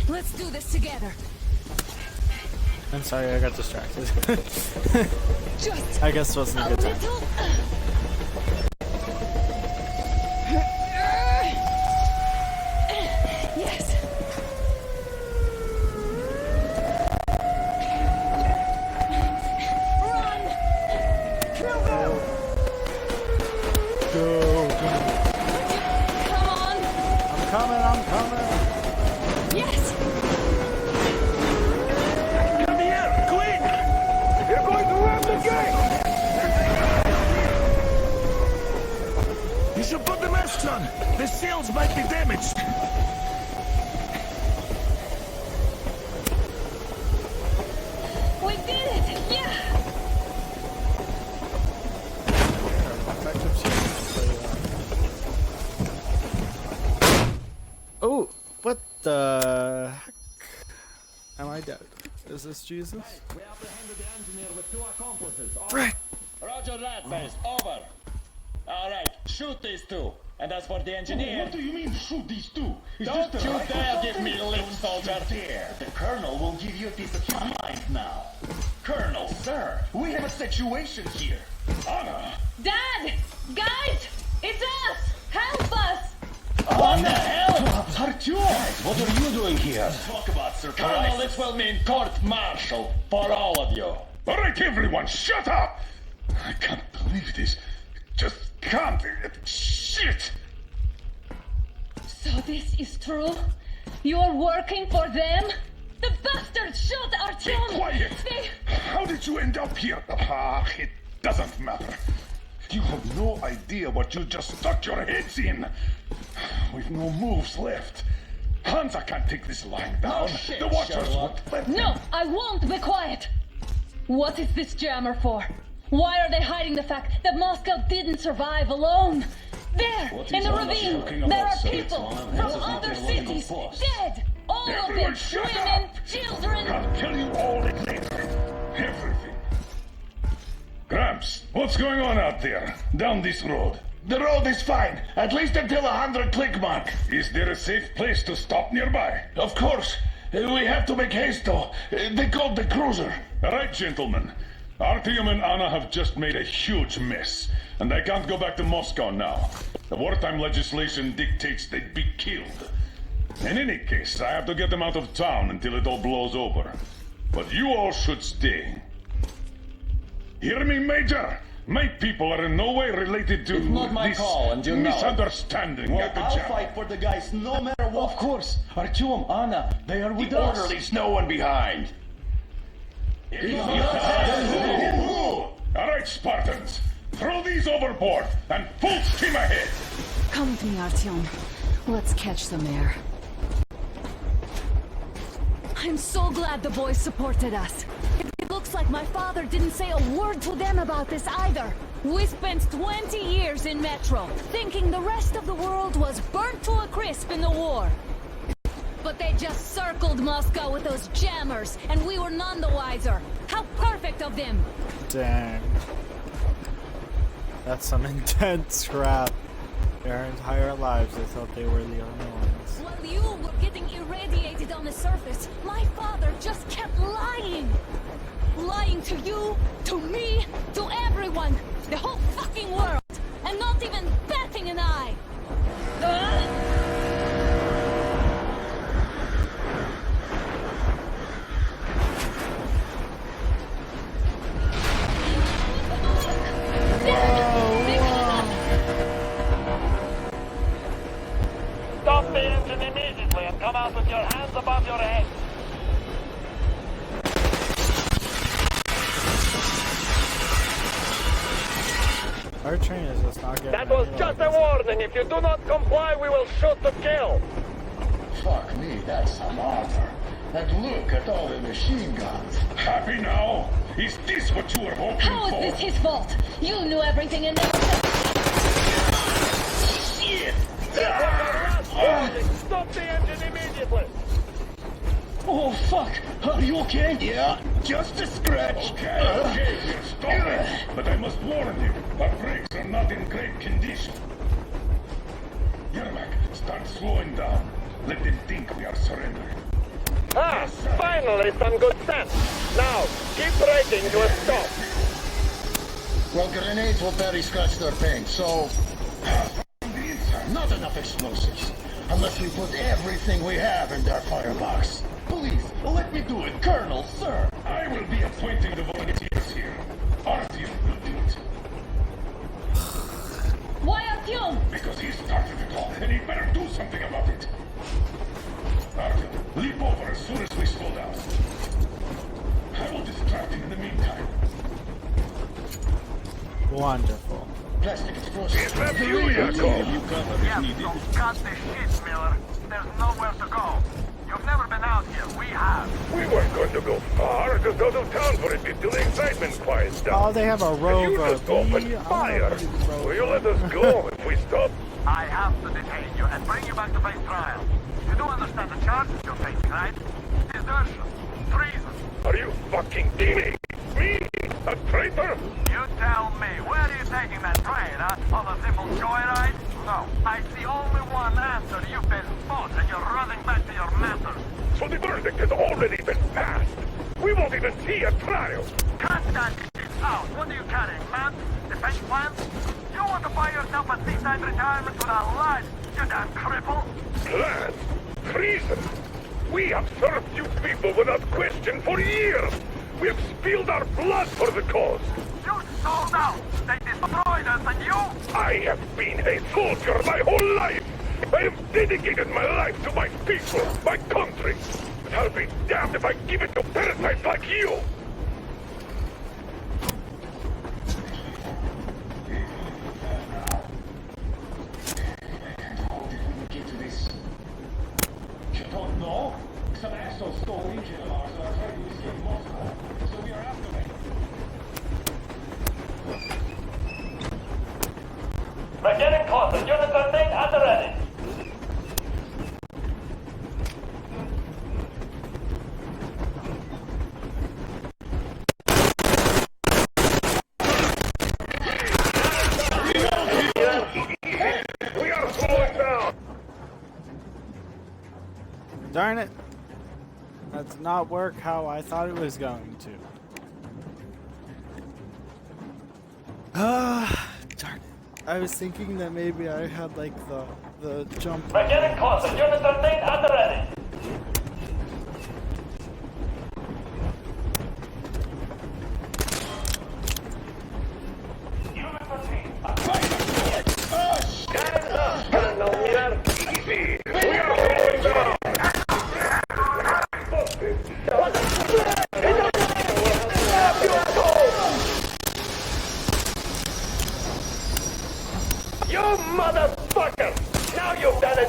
Let's do this together. I'm sorry, I got distracted. Just I guess it wasn't a good time. little. Yes. Run! Kill them! Go, go. Come on! I'm coming. Yes! Come here, quick! You're going to ram the gate! You should put the masks on. The seals might be damaged. We did it! Yeah! Oh, what the heck? Am I dead? Is this Jesus? We apprehended the engineer with 2 accomplices. Frick! Roger that, base. Over. Alright, shoot these 2. And as for the engineer... What do you mean, shoot these 2? Don't you dare give me lip, soldier! There. The Colonel will give you a piece of his mind now. Colonel, sir, we have a situation here. Anna! Dad! Guys! It's us! Help us! What the hell? Artyom! Guys, what are you doing here? Talk about surprise. Colonel, this will mean court-martial for all of you. All right, everyone, shut up! I can't believe this. Just can't. Shit! So this is true? You're working for them? The bastards shot Be Artyom! quiet! They... How did you end up here? It doesn't matter. You have no idea what you just stuck your heads in. We've no moves left. Hansa can't take this lying down. shit, The Watchers Sherlock. won't let No, them. I won't be quiet! What is this jammer for? Why are they hiding the fact that Moscow didn't survive alone? There, What in is the Anna ravine, talking there about, are sir? people It's from one other of the cities, post. dead! All of them, Everyone shut women, up! children! I'll tell you all it later. Everything. Gramps, what's going on out there? Down this road? The road is fine, at least until 100 click mark. Is there a safe place to stop nearby? Of course. We have to make haste though. They called the cruiser. All right, gentlemen. Artyom and Anna have just made a huge mess, and they can't go back to Moscow now. The wartime legislation dictates they'd be killed. In any case, I have to get them out of town until it all blows over. But you all should stay. Hear me, Major? My people are in no way related to It's not my this call, and you know it. misunderstanding Well, at the I'll jam. fight for the guys no matter what. Of course. Artyom, Anna, they are with The us. orderlies, no one behind. All right, Spartans. Throw these overboard and full steam ahead. Come with me, Artyom. Let's catch some air. I'm so glad the boys supported us. It looks like my father didn't say a word to them about this either. We spent 20 years in Metro, thinking the rest of the world was burnt to a crisp in the war. But they just circled Moscow with those jammers, and we were none the wiser. How perfect of them! Dang. That's some intense crap. Their entire lives they thought they were the only ones. While you were getting irradiated on the surface, my father just kept lying! Lying to you, to me, to everyone! The whole fucking world! And not even batting an eye! Stop the engine immediately and come out with your hands above your head. Our train is just not getting. That was just a warning. If you do not comply, we will shoot to kill. Fuck me, that's some armor. And look at all the machine guns. Happy now? Is this what you were hoping How for? is this his fault? You knew everything and now... Shit! Stop the engine immediately. Oh, fuck! Are you okay? Yeah, just a scratch. Okay, we'll stop it. But I must warn you, our brakes are not in great condition. Yermak, start slowing down. Let them think we are surrendering. Ah, finally some good sense. Now, keep braking to a stop. Well, grenades will barely scratch their paint, so... Not enough explosives. Unless we put everything we have in their firebox. Please, let me do it, Colonel, sir. I will be appointing the volunteers here. Artyom will do it. Why Artyom? Because he started it all, and he better do something about it. Artyom, leap over as soon as we slow down. I will distract him in the meantime. Wonderful. Plastic explosives. Is that you, Yakov? Yeah, so cut the shit, Miller. There's nowhere to go. You've never been out here. We have. We weren't going to go far. Just out of town for a bit till the excitement quiets down. Oh, they have a rover. You just opened fire. Will you let us go if we stop? I have to detain you and bring you back to face trial. You don't understand the charges you're facing, right? Desertion. Treason. Are you fucking kidding me? A traitor? You tell me. Where are you taking that train, huh? On a simple joyride? No. I see only one answer. You've been fought and you're running back to your masters. So the verdict has already been passed. We won't even see a trial. Cut that shit out. What are you carrying, man? Defense plans? You want to buy yourself a seaside retirement without life, you damn cripple? Plan? Treason? We have served you people without question for years. We have spilled our blood for the cause. You sold out. They destroyed us and you... I have been a soldier my whole life. I have dedicated my life to my people, my country. But I'll be damned if I give it to parasites like you. Get to this. You don't know? Some asshole stole engine of ours and are trying to escape Moscow. So we are after them. We're getting closer. Units are made at the ready. We are slowing down. Darn it. That did not work how I thought it was going to. Darn it. I was thinking that maybe I had like the jump. We're getting closer. Units are made at the ready. You motherfucker! Now you've done it!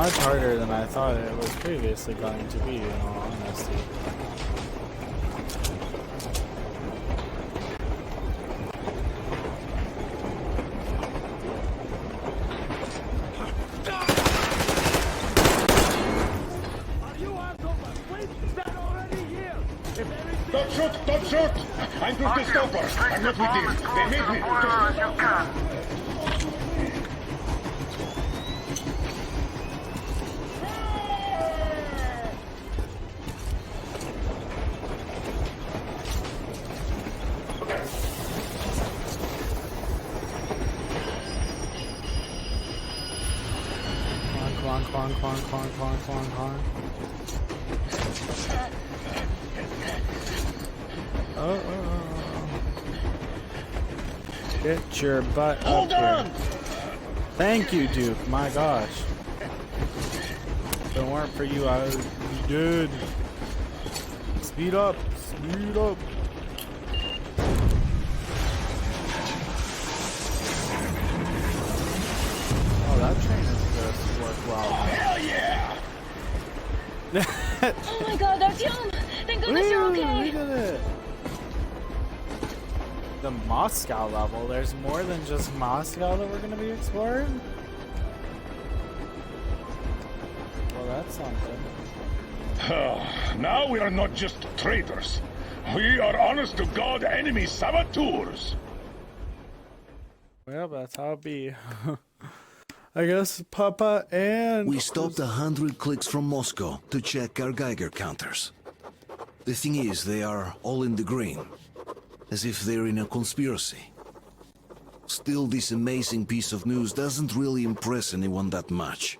much harder than I thought it was previously going to be, in all honesty. Don't shoot! Don't shoot! I'm through the stopper. I'm not with him. They made me. Clon. Oh. Get your butt up here. Thank you, Duke. My gosh. If it weren't for you, I would be dead. Speed up. Speed up. Oh, that train is going to work well. Oh, hell yeah! Oh my god, Artyom! Thank goodness you're okay! Look at it. The Moscow level. There's more than just Moscow that we're going to be exploring? Well, that's something. Now we are not just traitors. We are honest-to-God enemy saboteurs. Well, that's how it be. I guess Papa and... We stopped 100 clicks from Moscow to check our Geiger counters. The thing is, they are all in the green. As if they're in a conspiracy. Still, this amazing piece of news doesn't really impress anyone that much.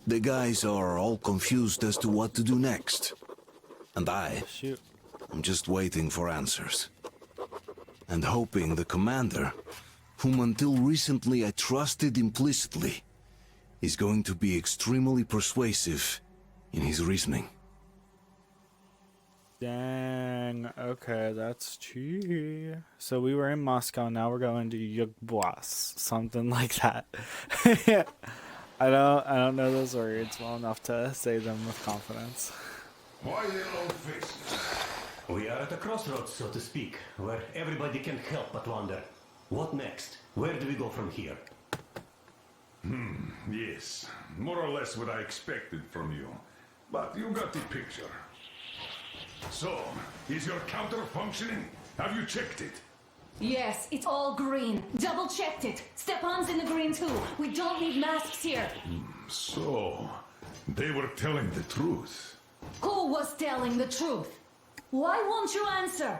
The guys are all confused as to what to do next. And I'm just waiting for answers. And hoping the commander, whom until recently I trusted implicitly, is going to be extremely persuasive in his reasoning. Dang, okay, that's true. So we were in Moscow, now we're going to Yugbwas, something like that. I don't know those words well enough to say them with confidence. Why yellow faces? We are at a crossroads, so to speak, where everybody can help but wonder. What next? Where do we go from here? Yes, more or less what I expected from you. But you got the picture. So, is your counter functioning? Have you checked it? Yes, it's all green. Double checked it. Stepan's in the green too. We don't need masks here. So, they were telling the truth. Who was telling the truth? Why won't you answer?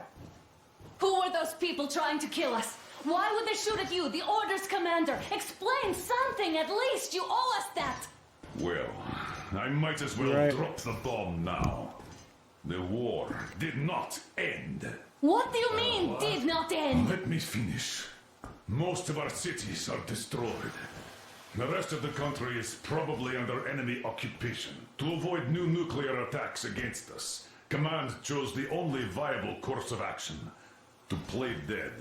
Who were those people trying to kill us? Why would they shoot at you, the Order's commander? Explain something at least. You owe us that. Well, I might as well drop the bomb now. The war did not end. What do you mean, did not end? Let me finish. Most of our cities are destroyed. The rest of the country is probably under enemy occupation. To avoid new nuclear attacks against us, Command chose the only viable course of action: to play dead.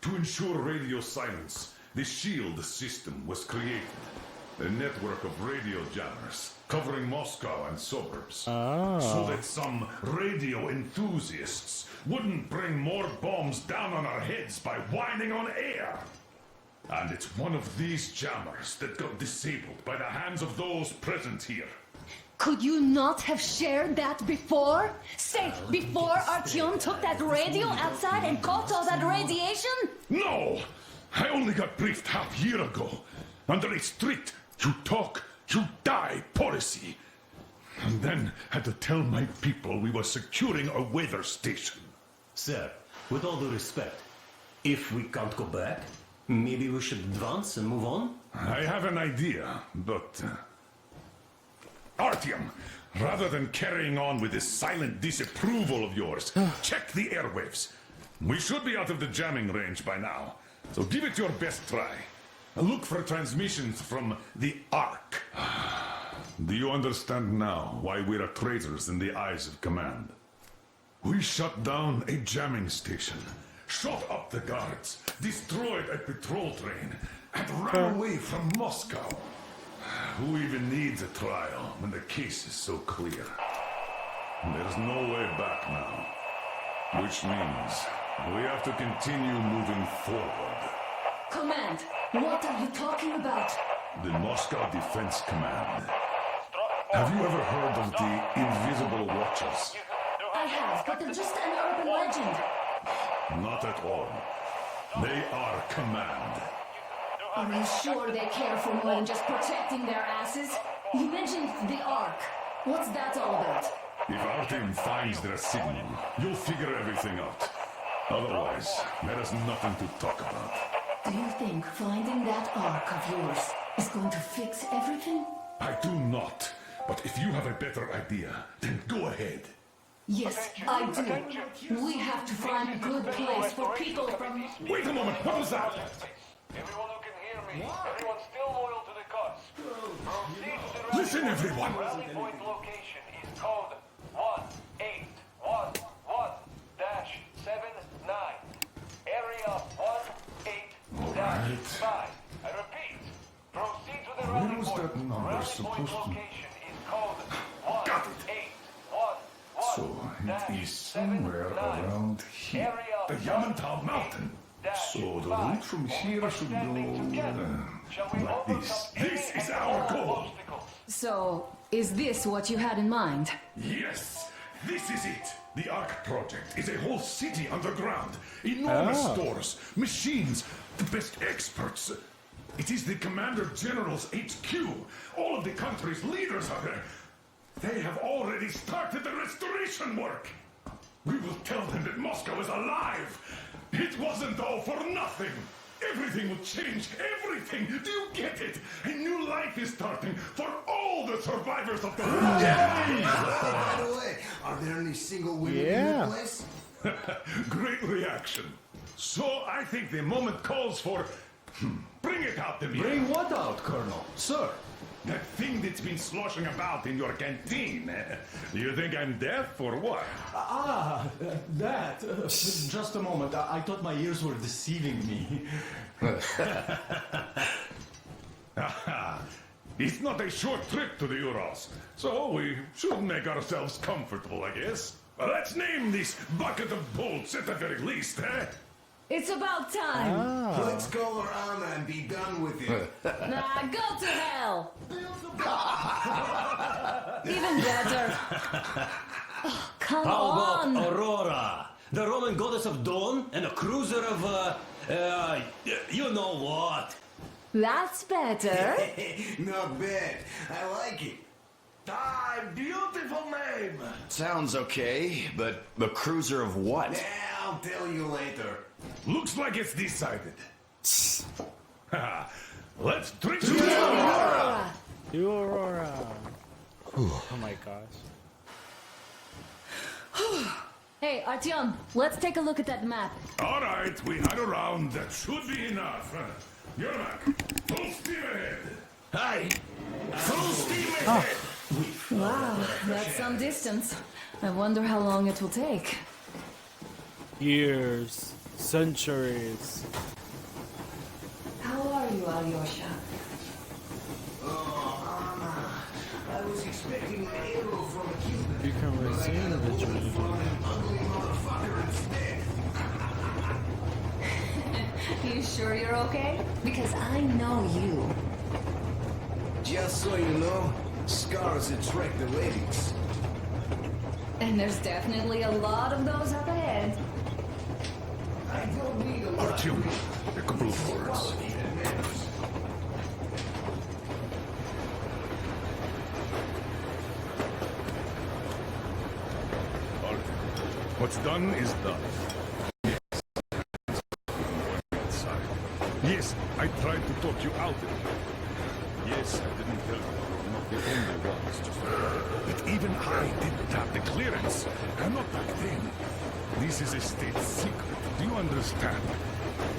To ensure radio silence, the SHIELD system was created. A network of radio jammers covering Moscow and suburbs. So that some radio enthusiasts wouldn't bring more bombs down on our heads by whining on air. And it's one of these jammers that got disabled by the hands of those present here. Could you not have shared that before? Say, before Artyom took that radio outside and caught all that radiation? No! I only got briefed half year ago. Under a strict, you talk, you die policy. And then had to tell my people we were securing a weather station. Sir, with all due respect, if we can't go back, maybe we should advance and move on? I have an idea, but... Artyom, rather than carrying on with this silent disapproval of yours, check the airwaves. We should be out of the jamming range by now, so give it your best try. Look for transmissions from the Ark. Do you understand now why we're traitors in the eyes of Command? We shut down a jamming station, shot up the guards, destroyed a patrol train, and ran away from Moscow. Who even needs a trial when the case is so clear? There's no way back now. Which means we have to continue moving forward. Command, what are you talking about? The Moscow Defense Command. Have you ever heard of the Invisible Watchers? I have, but they're just an urban legend. Not at all. They are command. Are you sure they care for more than just protecting their asses? You mentioned the Ark. What's that all about? If our team finds their signal, you'll figure everything out. Otherwise, there is nothing to talk about. Do you think finding that Ark of yours is going to fix everything? I do not. But if you have a better idea, then go ahead. Yes, I do. We have to find a good place for people from... Wait a moment, what was that? Everyone who can hear me, everyone still loyal to the cause. Proceed to the Listen, everyone! Rally point location is code 1811-79. Area 18-5. I repeat, proceed to the rally Where was point. that number Rally supposed point to... location is code Got it! So, it is somewhere around here. The Yamantau Mountain. So the route from here should go like this. This is our goal. So, is this what you had in mind? Yes, this is it. The Ark Project is a whole city underground. Enormous stores, machines, the best experts. It is the Commander General's HQ. All of the country's leaders are there. They have already started the restoration work. We will tell them that Moscow is alive. It wasn't all for nothing. Everything will change. Everything. Do you get it? A new life is starting for all the survivors of the war. By the way, are there any single women in the place? Great reaction. So I think the moment calls for... Bring it out to me. Bring what out, Colonel? Sir? That thing that's been sloshing about in your canteen. You think I'm deaf or what? That. Just a moment. I thought my ears were deceiving me. It's not a short trip to the Urals, so we should make ourselves comfortable, I guess. Let's name this bucket of bolts at the very least, eh? It's about time. Let's go around and be done with it. Nah, go to hell. Even better. Oh, come How on. about Aurora? The Roman goddess of dawn and a cruiser of, you know what? That's better. Not bad. I like it. Ah, beautiful name. Sounds okay, but the cruiser of what? Yeah, I'll tell you later. Looks like it's decided. Let's drink to Aurora! To Aurora! Oh my gosh. Hey, Artyom, let's take a look at that map. All right, we had a round. That should be enough. Yermak, full steam ahead. Aye. Full steam ahead. Wow, that's some distance. I wonder how long it will take. Years. Centuries. How are you, Alyosha? Oh, I was expecting an arrow from a Cuban. You can resume the journey. Ugly motherfucker instead. You sure you're okay? Because I know you. Just so you know, scars attract the ladies. And there's definitely a lot of those up ahead. I don't need a lot. Artyom, a couple of words. What's done is done. Yes, I tried to talk you out of it. Yes, I didn't tell you you're not the only ones. But even I didn't have the clearance. And not back then. This is a state secret. Do you understand?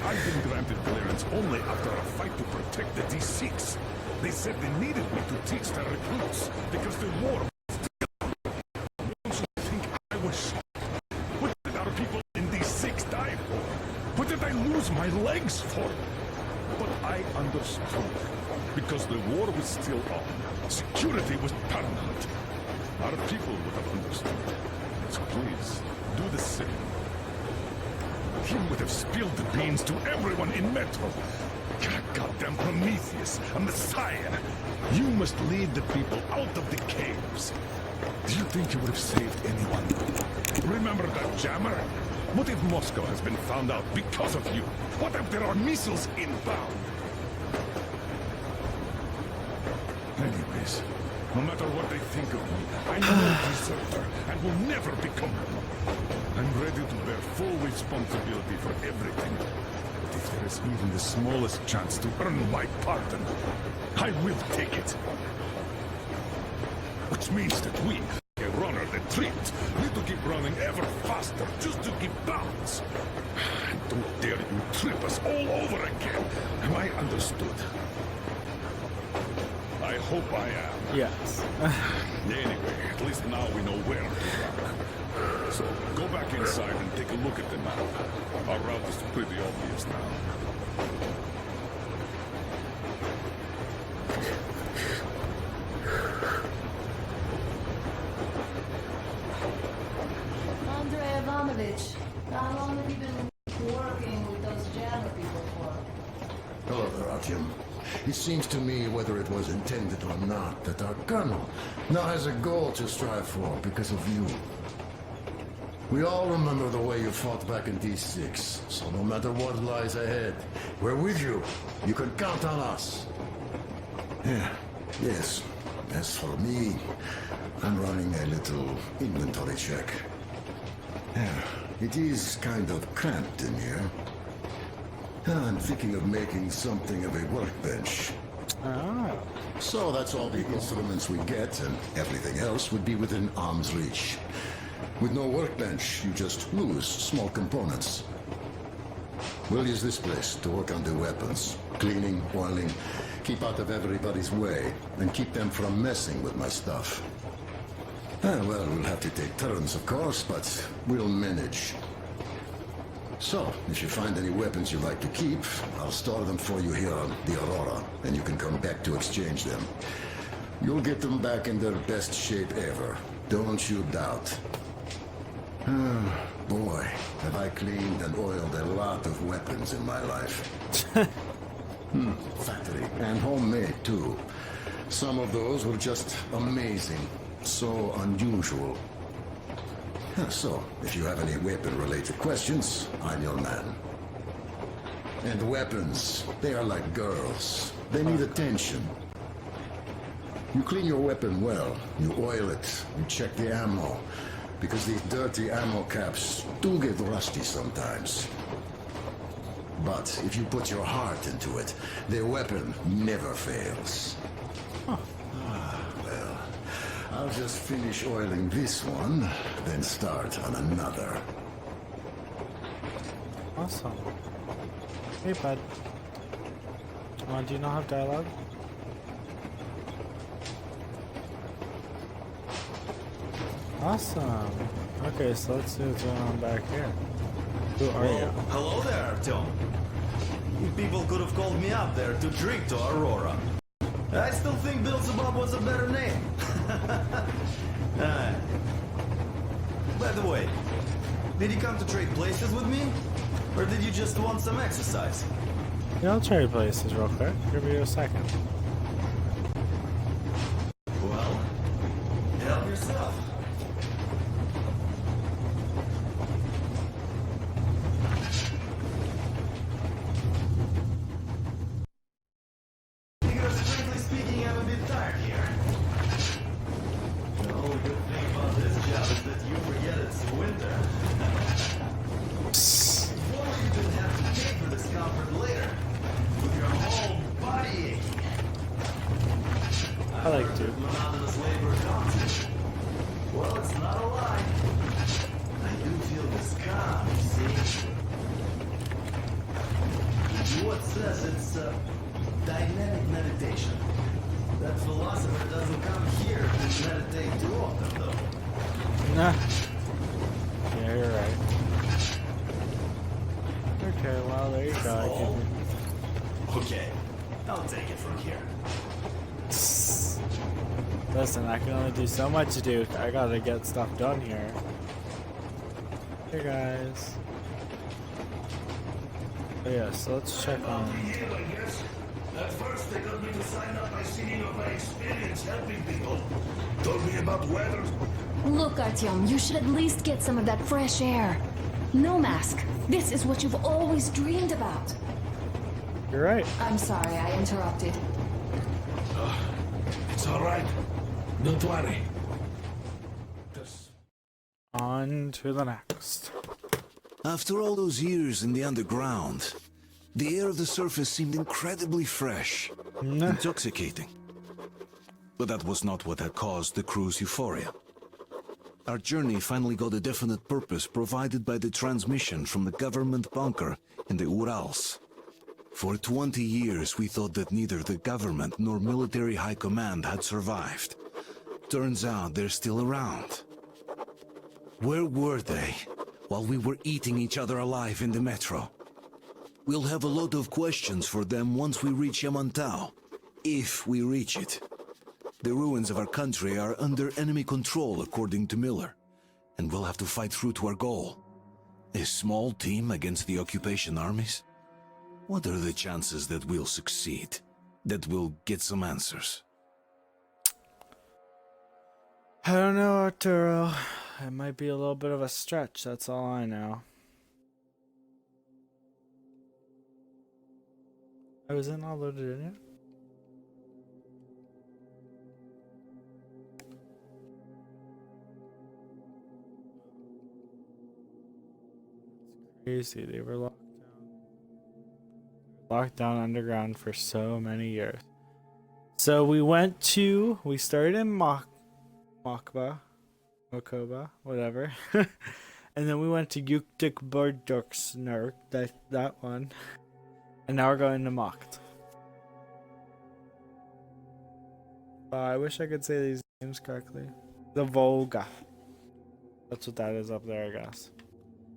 I've been granted clearance only after a fight to protect the D6. They said they needed me to teach the recruits because the war was done. Don't you think I was shocked? What did our people in D6 die for? What did I lose my legs for? But I understood. Because the war was still on. Security was paramount. Our people would have understood. So please, do the same. He would have spilled the beans to everyone in Metro. Goddamn Prometheus, a messiah. You must lead the people out of the caves. Do you think you would have saved anyone? Remember that jammer? What if Moscow has been found out because of you? What if there are missiles inbound? Anyways, no matter what they think of me, I'm no deserter and will never become one. I'm ready to bear full responsibility for everything. But if there is even the smallest chance to earn my pardon, I will take it. Which means that we, a runner that Trent, need to keep running ever faster just to keep balance. Don't dare you trip us all over again. Am I understood? I hope I am. Yes. Anyway, at least now we know where to run. So, go back inside and take a look at the map. Our route is pretty obvious now. Andrei Ivanovich, how long have you been working with those jammer people for? Hello there, Artyom. It seems to me, whether it was intended or not, that our colonel now has a goal to strive for because of you. We all remember the way you fought back in D6, so no matter what lies ahead, we're with you. You can count on us. Yeah, yes. As for me, I'm running a little inventory check. Yeah, it is kind of cramped in here. I'm thinking of making something of a workbench. Ah. So that's all the instruments we get, and everything else would be within arm's reach. With no workbench, you just lose small components. We'll use this place to work on the weapons. Cleaning, oiling, keep out of everybody's way, and keep them from messing with my stuff. Well, we'll have to take turns, of course, but we'll manage. So, if you find any weapons you'd like to keep, I'll store them for you here on the Aurora, and you can come back to exchange them. You'll get them back in their best shape ever. Don't you doubt. Boy, have I cleaned and oiled a lot of weapons in my life. Factory, and homemade too. Some of those were just amazing. So unusual. So, if you have any weapon-related questions, I'm your man. And weapons, they are like girls. They need attention. You clean your weapon well, you oil it, you check the ammo, because these dirty ammo caps do get rusty sometimes. But if you put your heart into it, the weapon never fails. Well, I'll just finish oiling this one, then start on another. Awesome. Hey, bud. Do you not have dialogue? Awesome. Okay, so let's see what's going on back here. Who are you? Hello there, Artyom. You people could have called me up there to drink to Aurora. I still think Beelzebub was a better name. By the way, did you come to trade places with me? Or did you just want some exercise? Yeah, I'll trade places real quick. Give me a second. Well, help yourself. Because frankly speaking, I'm a bit tired here. The only good thing about this job is that you forget it's winter. Before you didn't have to pay for discomfort later, with your whole body aching. I like to. Monotonous labor daunting. Well, it's not a lie. I do feel this calm, you see. What says it's dynamic meditation. That philosopher doesn't come here to meditate too often, though. Nah. Yeah, you're right. Okay, well, there you go. Okay, I'll take it from here. Listen, I can only do so much, dude. I gotta get stuff done here. Hey guys. Oh yeah, so let's check on. At first they got me to sign up by singing of my experience helping people. Told me about weather. Look, Artyom, you should at least get some of that fresh air. No mask. This is what you've always dreamed about. You're right. I'm sorry, I interrupted. It's all right. Don't worry. On to the next. After all those years in the underground, the air of the surface seemed incredibly fresh, intoxicating. But that was not what had caused the crew's euphoria. Our journey finally got a definite purpose provided by the transmission from the government bunker in the Urals. For 20 years we thought that neither the government nor military high command had survived. Turns out they're still around. Where were they while we were eating each other alive in the metro? We'll have a lot of questions for them once we reach Yamantau, if we reach it. The ruins of our country are under enemy control, according to Miller, and we'll have to fight through to our goal. A small team against the occupation armies? What are the chances that we'll succeed? That we'll get some answers? I don't know, Arturo. It might be a little bit of a stretch, that's all I know. I wasn't all loaded in it. It's crazy, they were locked down underground for so many years. So we started in Mokoba, whatever. And then we went to Yuktik-Burdurksnurk, that one. And now we're going to Mokt. I wish I could say these names correctly. The Volga. That's what that is up there, I guess.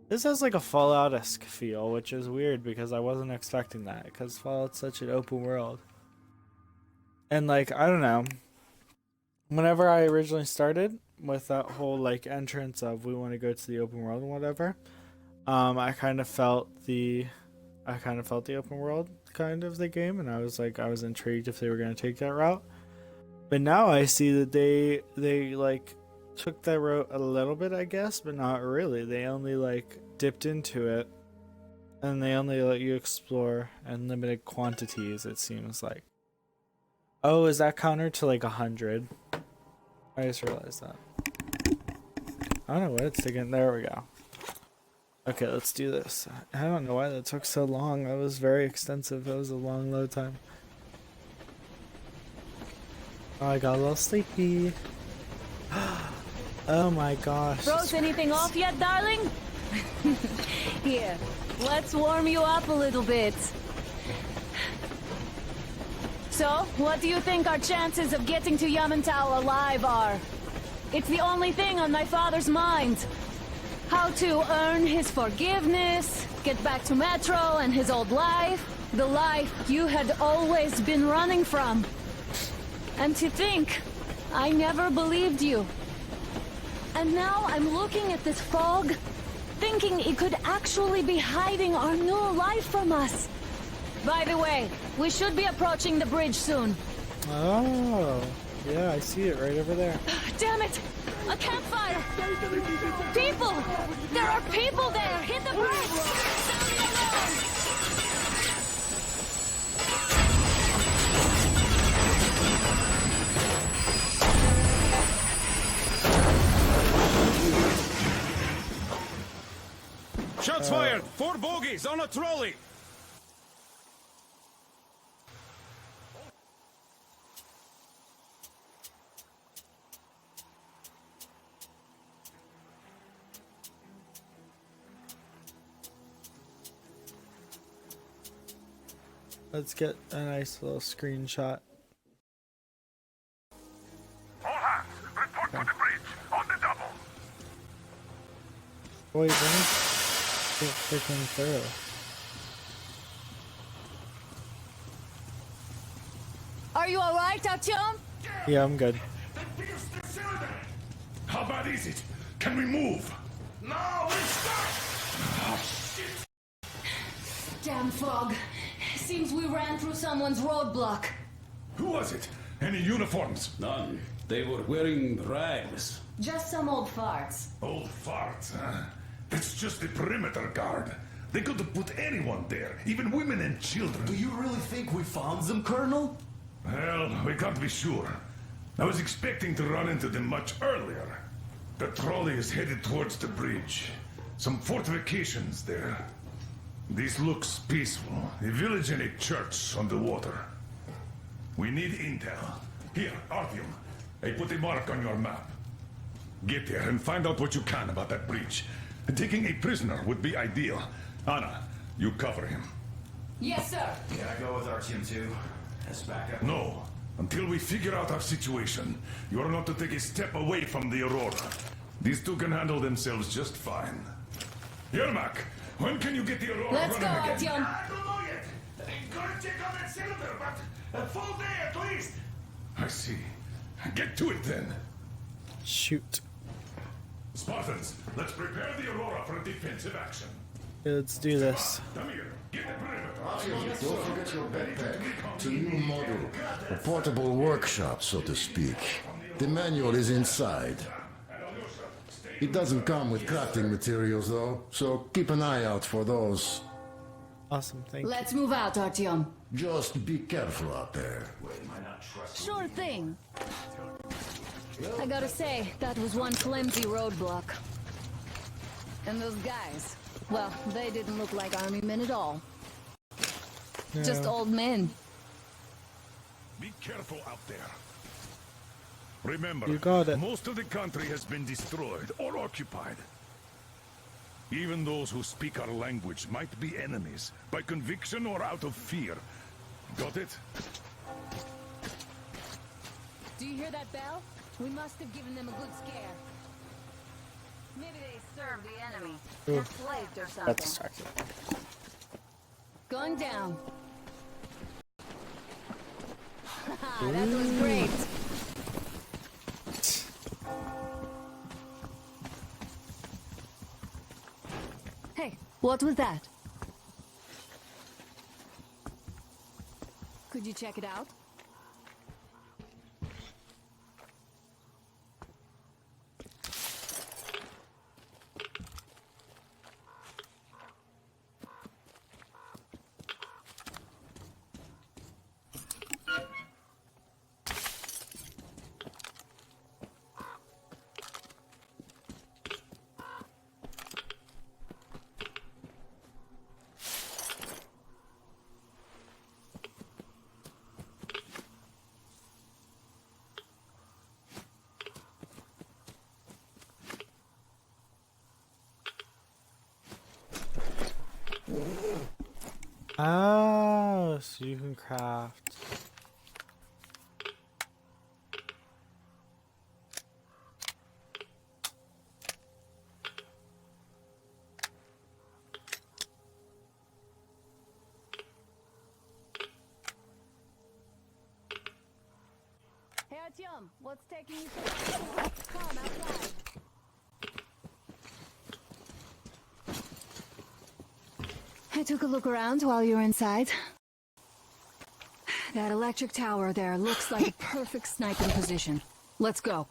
This has like a Fallout-esque feel, which is weird because I wasn't expecting that, because Fallout's such an open world. And like, I don't know. Whenever I originally started with that whole like entrance of we want to go to the open world and whatever, I kind of felt the open world kind of the game, and I was intrigued if they were going to take that route. But now I see that they like took that route a little bit, I guess, but not really. They only like dipped into it, and they only let you explore in limited quantities, it seems like. Oh, is that counter to like 100? I just realized that. I don't know what it's taking. There we go. Okay, let's do this. I don't know why that took so long. That was very extensive. That was a long load time. Oh, I got a little sleepy. Oh my gosh. Froze anything off yet, darling? Here, let's warm you up a little bit. So, what do you think our chances of getting to Yamantau alive are? It's the only thing on my father's mind. How to earn his forgiveness, get back to Metro and his old life. The life you had always been running from. And to think, I never believed you. And now I'm looking at this fog, thinking it could actually be hiding our new life from us. By the way, we should be approaching the bridge soon. Oh, yeah, I see it right over there. Damn it! A campfire! People! There are people there! Hit the brakes! Sound the alarm! Shots fired! 4 bogies on a trolley! Let's get a nice little screenshot. All hands, report to the bridge, on the double. Wait, let me get freaking through. you alright, Artyom? Yeah, I'm good. How bad is it? Can we move? No, we're stuck! Damn fog. Seems we ran through someone's roadblock. Who was it? Any uniforms? None. They were wearing rags. Just some old farts. Old farts, huh? That's just the perimeter guard. They could have put anyone there, even women and children. Do you really think we found them, Colonel? Well, we can't be sure. I was expecting to run into them much earlier. The trolley is headed towards the bridge. Some fortifications there. This looks peaceful. A village and a church on the water. We need intel. Here, Artyom. I put a mark on your map. Get there and find out what you can about that bridge. Taking a prisoner would be ideal. Anna, you cover him. Yes, sir. Can I go with Artyom too? As backup? No. Until we figure out our situation, you are not to take a step away from the Aurora. These two can handle themselves just fine. Yermak, when can you get the Aurora Let's go, running again? Artyom. I don't know yet. Gonna check on that cylinder, but a full day at least. I see. Get to it then. Shoot. Spartans, let's prepare the Aurora for a defensive action. Yeah, let's do this. Come here. Get the perimeter. Don't forget your backpack. It's a new model. A portable workshop, so to speak. The manual is inside. It doesn't come with crafting materials, though, so keep an eye out for those. Awesome, thank you. Let's move out, Artyom. Just be careful out there. Sure thing. I gotta say, that was one flimsy roadblock. And those guys, well, they didn't look like army men at all. Just old men. Be careful out there. Remember, You got it. most of the country has been destroyed or occupied. Even those who speak our language might be enemies, by conviction or out of fear. Got it? Do you hear that bell? We must have given them a good scare. Maybe they served the enemy. Ooh, Enslaved or something. that's distracting. Going down. That was great. Hey, what was that? Could you check it out? Oh, so you can craft. Hey, Artyom, what's taking you so long? Come outside. I took a look around while you were inside. That electric tower there looks like a perfect sniping position. Let's go.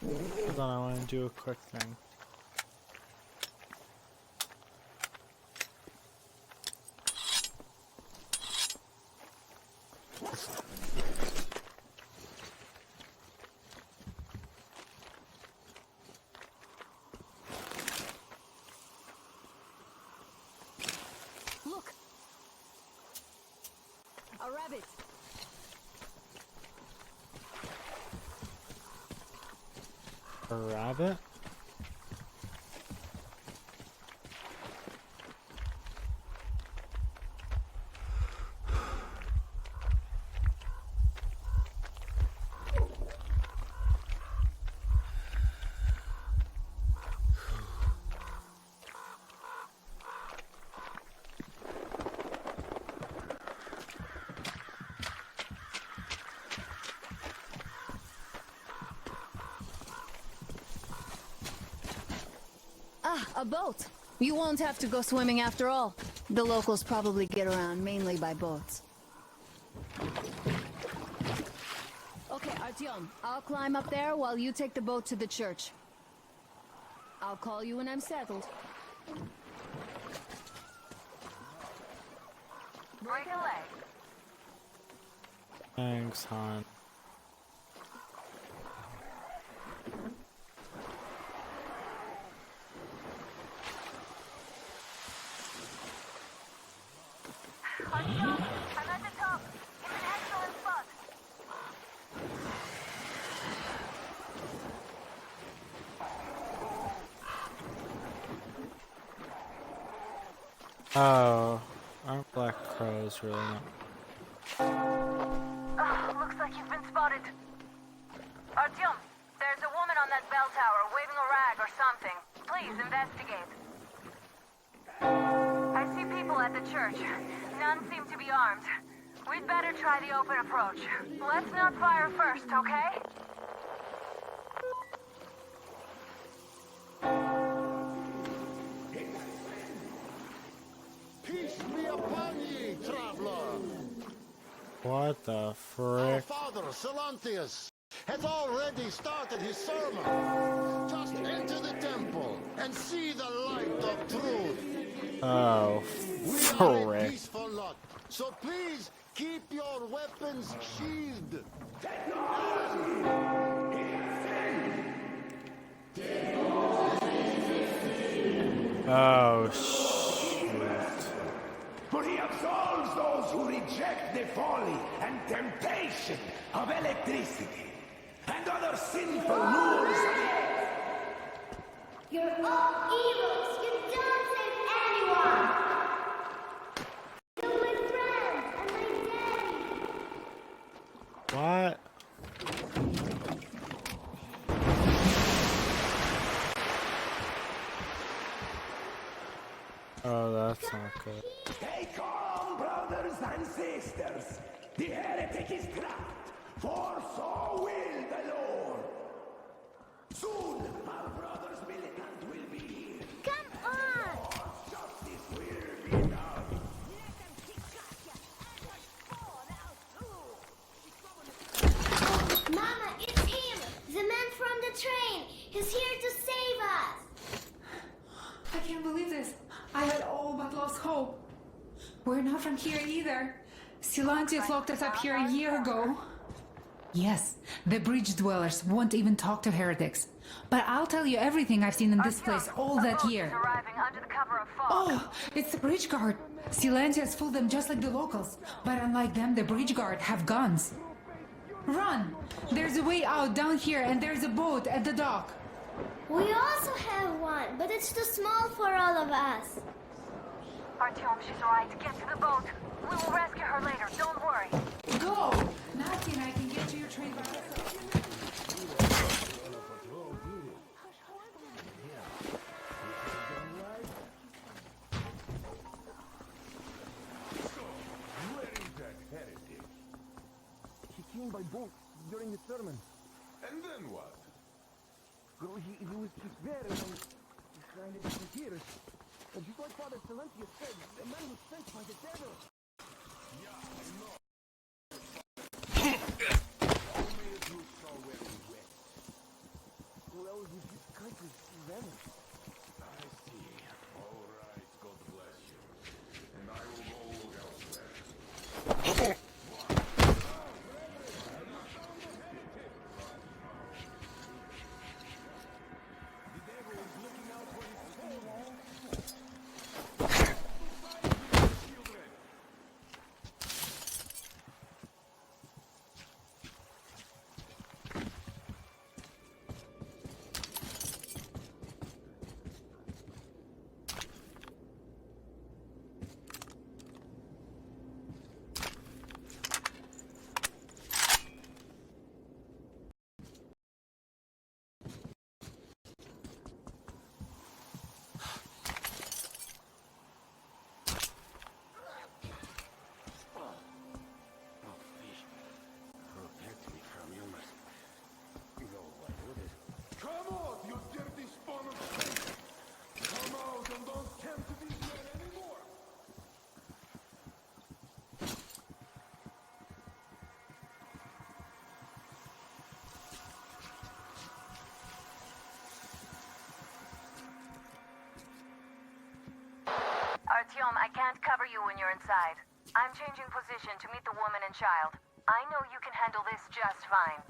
Hold on, I want to do a quick thing. Look! A rabbit! A rabbit? Ah, a boat. You won't have to go swimming after all. The locals probably get around mainly by boats. Okay, Artyom, I'll climb up there while you take the boat to the church. I'll call you when I'm settled. Break a leg. Thanks, Han. Artyom, I'm at the top. It's an excellent spot. Oh, aren't black crows really not? Looks like you've been spotted. Artyom, there's a woman on that bell tower waving a rag or something. Please investigate. I see people at the church. None seem to be armed. We'd better try the open approach. Let's not fire first, okay? Peace be upon ye, traveler. What the Our frick? father, Silanthius, has already started his sermon. Just enter the temple and see the light of truth. Oh, We are a frick. peaceful lot, so please keep your weapons sheathed. Oh, shoot. For he absolves those who reject the folly and temptation of electricity and other sinful lures. You're all evils. You don't save anyone. Kill my friends and my daddy. What? Oh, that's not good. Take on, brothers and sisters. The heretic is trapped, for so will the Lord. Soon, our brother's militant will be here. Come on. Justice will be done. Mama, it's him. The man from the train. He's here to save us. I can't believe this. I had all but lost hope. We're not from here either. Silantius locked us up here a year ago. Yes, the bridge dwellers won't even talk to heretics. But I'll tell you everything I've seen in this place all that year. Arriving under the cover of fog. Oh, it's the bridge guard. Silantius fooled them just like the locals. But unlike them, the bridge guard have guns. Run! There's a way out down here and there's a boat at the dock. We also have one, but it's too small for all of us. Artyom, she's right. Get to the boat. We will rescue her later. Don't worry. Go! Nazi and I can get to your train by ourselves. Where is that heretic? He came by boat during the sermon. And then what? He was there and he trying to disappear. And just like Father Silentius said, the man was sent by the devil. Yeah, I know. Well, his country vanished. I see. All right, God bless you. And I will go look elsewhere. Artyom, I can't cover you when you're inside. I'm changing position to meet the woman and child. I know you can handle this just fine.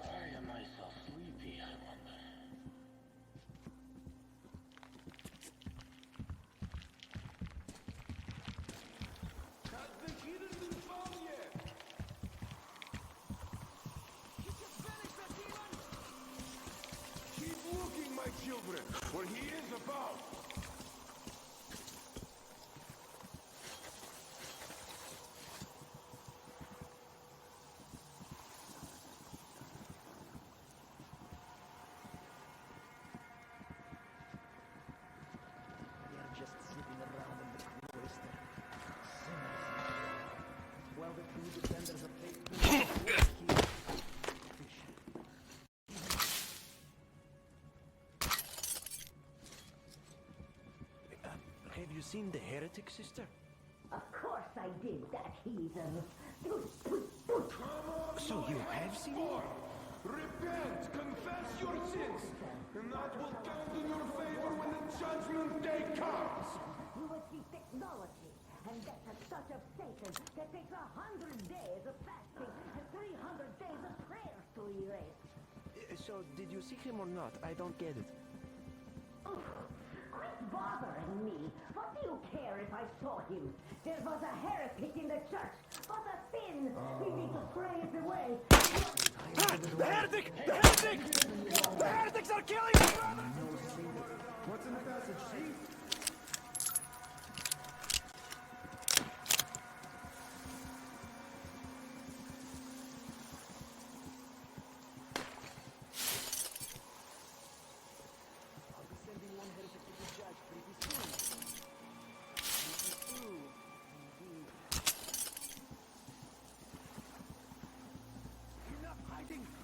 Why am I so sleepy, I wonder? Has the hidden been found yet? Keep looking, my children, for he is about. They're just sitting around in the cloister. Sinners. While the true defenders of faith Have you seen the heretic, sister? Of course I did, that heathen. So you have seen him? Repent, confess your sins, and that will count in your favor when the judgment day comes. You will see technology, and that has such of Satan that takes 100 days of fasting and 300 days of prayers to erase. So, did you see him or not? I don't get it. Quit bothering me. What do you care if I saw him? There was a heretic in the church. What a sin! We need to pray it away. The heretic! The heretic! The heretics are killing me! What's in the passage, see?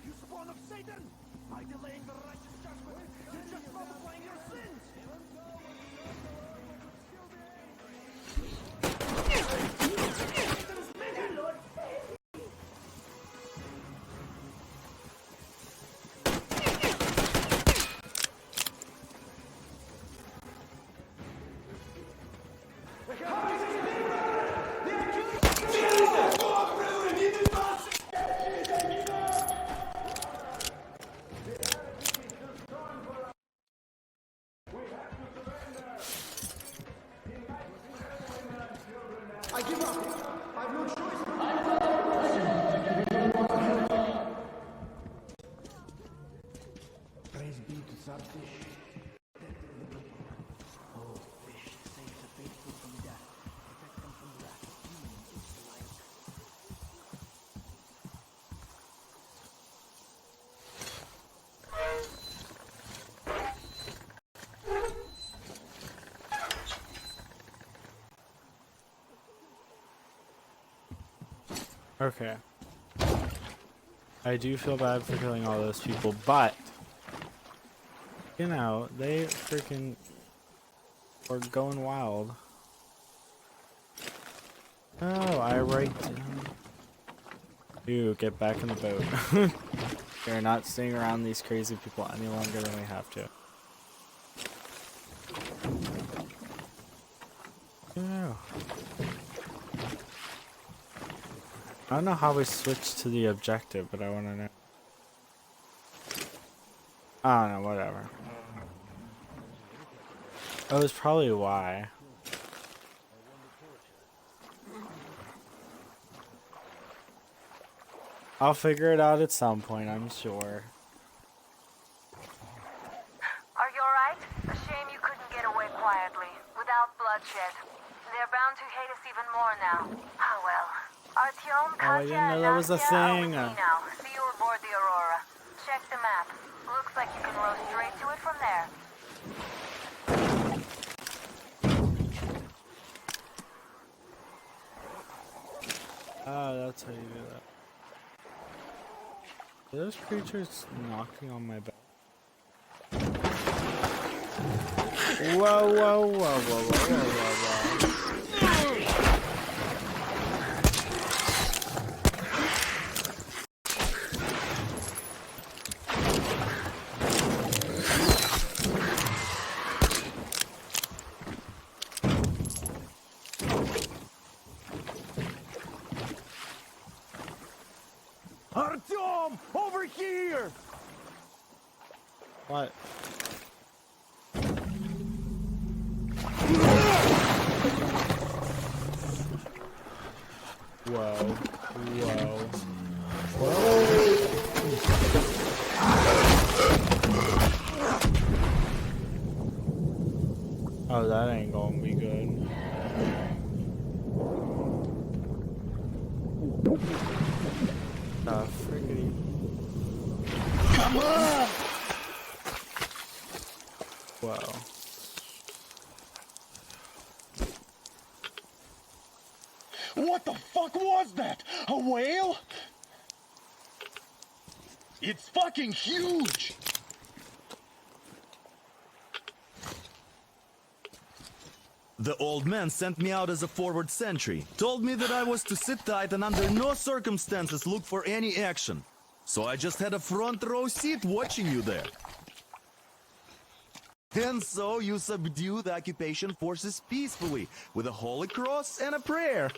You spawn of Satan! By delaying the righteous judgment, you're just multiplying your sins! I give up. I have no choice. Praise be to Starfish. Oh, fish, save the faithful from death. Protect them from the wrath of demons is life. Okay. I do feel bad for killing all those people, but you know, they freaking were going wild. Oh, I write down. You get back in the boat. We're not staying around these crazy people any longer than we have to. Oh. I don't know how we switched to the objective, but I want to know. I don't know, whatever. Oh, it's probably why. I'll figure it out at some point, I'm sure. Are you alright? A shame you couldn't get away quietly, without bloodshed. They're bound to hate us even more now. Oh well. Artyom, Oh, I didn't know that was a thing. now. See you aboard the Aurora. Check the map. Looks like you can row straight to it from there. Ah, that's how you do that. Are those creatures knocking on my back? Whoa, whoa, whoa, whoa, whoa, whoa, whoa, whoa. Artyom, over here! What? Whoa. Whoa. Whoa. Oh, that ain't gonna be good. Friggity. Come on! Wow. What the fuck was that? A whale? It's fucking huge! The old man sent me out as a forward sentry. Told me that I was to sit tight and under no circumstances look for any action. So I just had a front row seat watching you there. And so you subdue the occupation forces peacefully, with a holy cross and a prayer.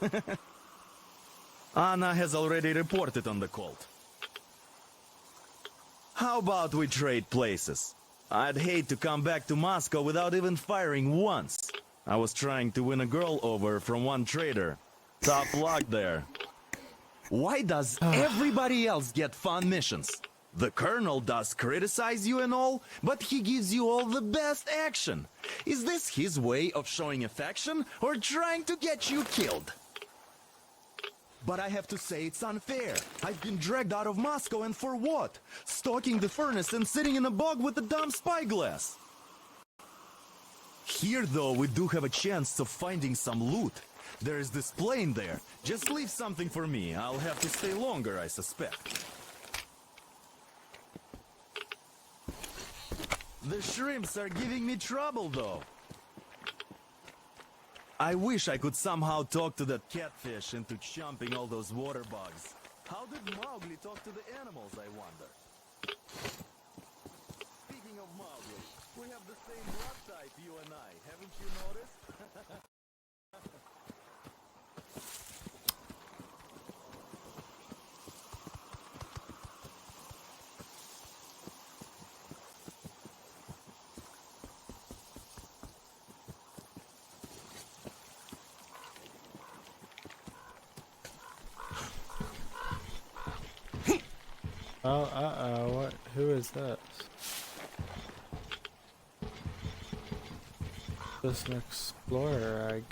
Anna has already reported on the cult. How about we trade places? I'd hate to come back to Moscow without even firing once. I was trying to win a girl over from one trader. Tough luck there. Why does everybody else get fun missions? The colonel does criticize you and all, but he gives you all the best action. Is this his way of showing affection or trying to get you killed? But I have to say it's unfair. I've been dragged out of Moscow, and for what? Stalking the furnace and sitting in a bog with a dumb spyglass. Here, though, we do have a chance of finding some loot. There is this plane there. Just leave something for me. I'll have to stay longer, I suspect. The shrimps are giving me trouble, though. I wish I could somehow talk to that catfish into chomping all those water bugs. How did Mowgli talk to the animals, I wonder? Speaking of Mowgli, we have the same blood type, you and I. Haven't you noticed? Oh, uh-oh, what? Who is this? Just an explorer, I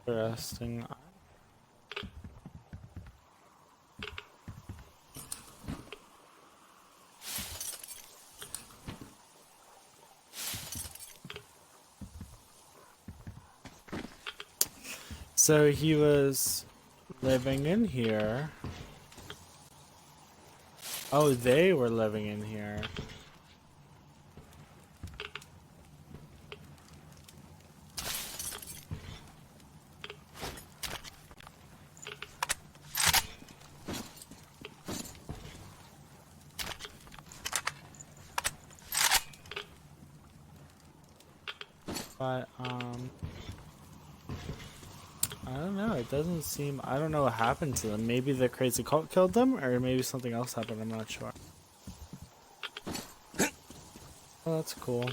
guess. Interesting. So he was living in here. Oh, they were living in here. But, I don't know, it doesn't seem, I don't know what happened to them. Maybe the crazy cult killed them, or maybe something else happened, I'm not sure. Oh, that's cool.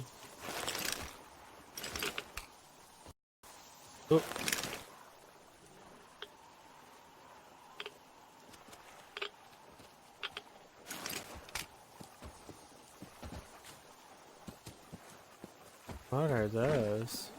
Oh. What are those?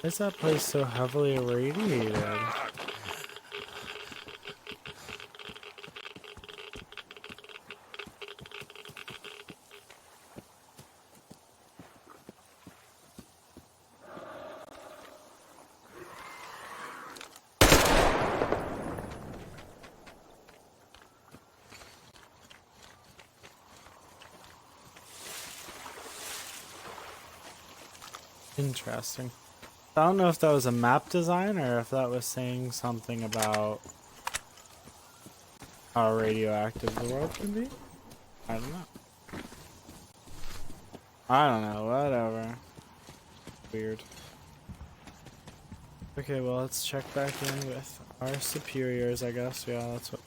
Why is that place so heavily irradiated? Interesting. I don't know if that was a map design or if that was saying something about how radioactive the world can be. I don't know. I don't know, whatever. Weird. Okay, well, let's check back in with our superiors, I guess. Yeah, that's what...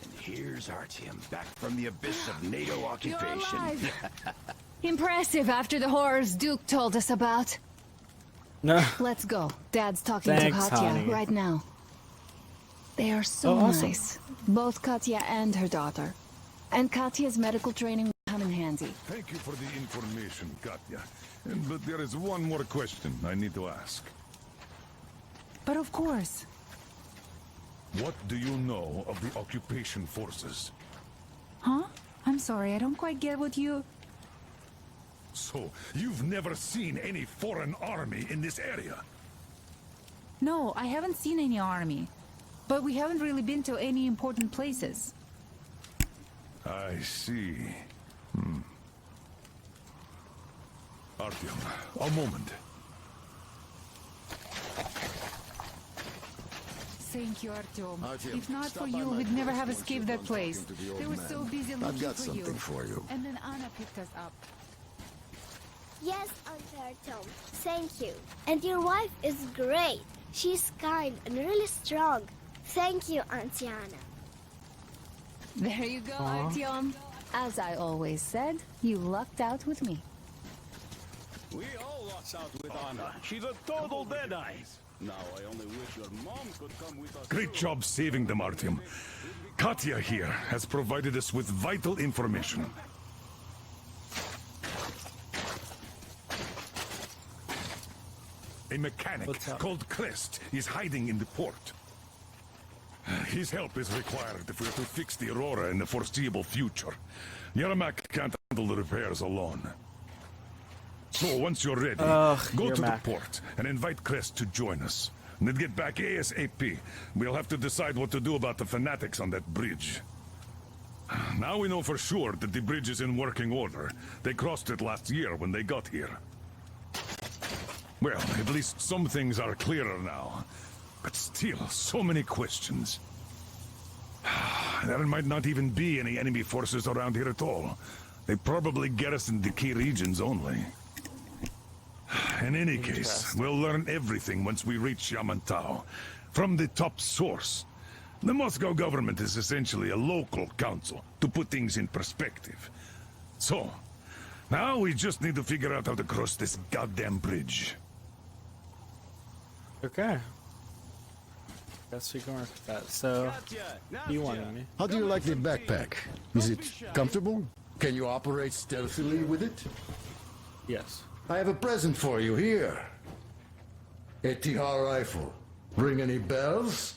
And here's Artyom, back from the abyss of NATO occupation. You're alive. Impressive after the horrors Duke told us about. No. Let's go. Dad's talking Thanks, to Katya honey. right now. They are so awesome. nice. Both Katya and her daughter. And Katya's medical training will come in handy. Thank you for the information, Katya. But there is one more question I need to ask. But of course. What do you know of the occupation forces? Huh? I'm sorry, I don't quite get what you... So, you've never seen any foreign army in this area? No, I haven't seen any army. But we haven't really been to any important places. I see. Artyom, a moment. Thank you, Artyom. Artyom, If not stop for by you, my we'd never place have once escaped you're that done place. talking to the They old were so man. busy looking I've got for you. something for you. And then Anna picked us up. Yes, Uncle Tom. Thank you. And your wife is great. She's kind and really strong. Thank you, Auntie Anna. There you go, Aw. Artyom. As I always said, you lucked out with me. We all lost out with Anna. She's a total deadeye. Now I only wish your mom could come with us. Great job saving them, Artyom. Katya here has provided us with vital information. A mechanic called Crest is hiding in the port. His help is required if we're to fix the Aurora in the foreseeable future. Yermak can't handle the repairs alone. So once you're ready, go to the Yermak. port and invite Crest to join us. And then get back ASAP. We'll have to decide what to do about the fanatics on that bridge. Now we know for sure that the bridge is in working order. They crossed it last year when they got here. Well, at least some things are clearer now. But still, so many questions. There might not even be any enemy forces around here at all. They probably garrison the key regions only. In any case, we'll learn everything once we reach Yamantau. From the top source. The Moscow government is essentially a local council, to put things in perspective. So, now we just need to figure out how to cross this goddamn bridge. Okay. Guess we can work with that. So, you wanted me. How do you like the backpack? Is it comfortable? Can you operate stealthily with it? Yes. I have a present for you here. A TR rifle. Ring any bells?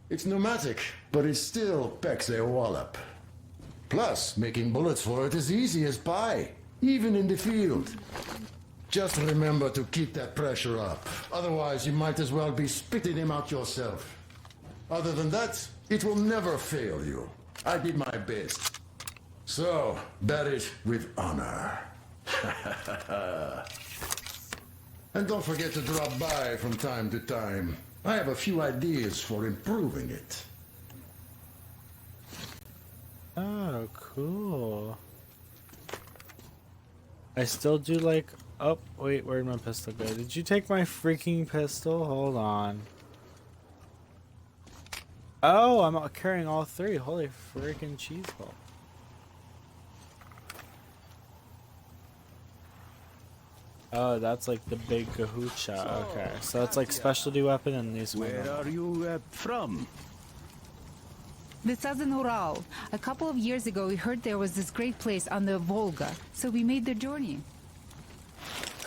It's pneumatic, but it still packs a wallop. Plus, making bullets for it is easy as pie, even in the field. Just remember to keep that pressure up. Otherwise, you might as well be spitting him out yourself. Other than that, it will never fail you. I did my best. So, bear it with honor. And don't forget to drop by from time to time. I have a few ideas for improving it. Oh, cool. I still do like... Oh, wait, where'd my pistol go? Did you take my freaking pistol? Hold on. Oh, I'm carrying all three. Holy freaking cheese ball. Oh, that's like the big Gahucha. Okay, so it's like specialty weapon and these. Where are you from? The southern Ural. A couple of years ago, we heard there was this great place on the Volga, so we made the journey.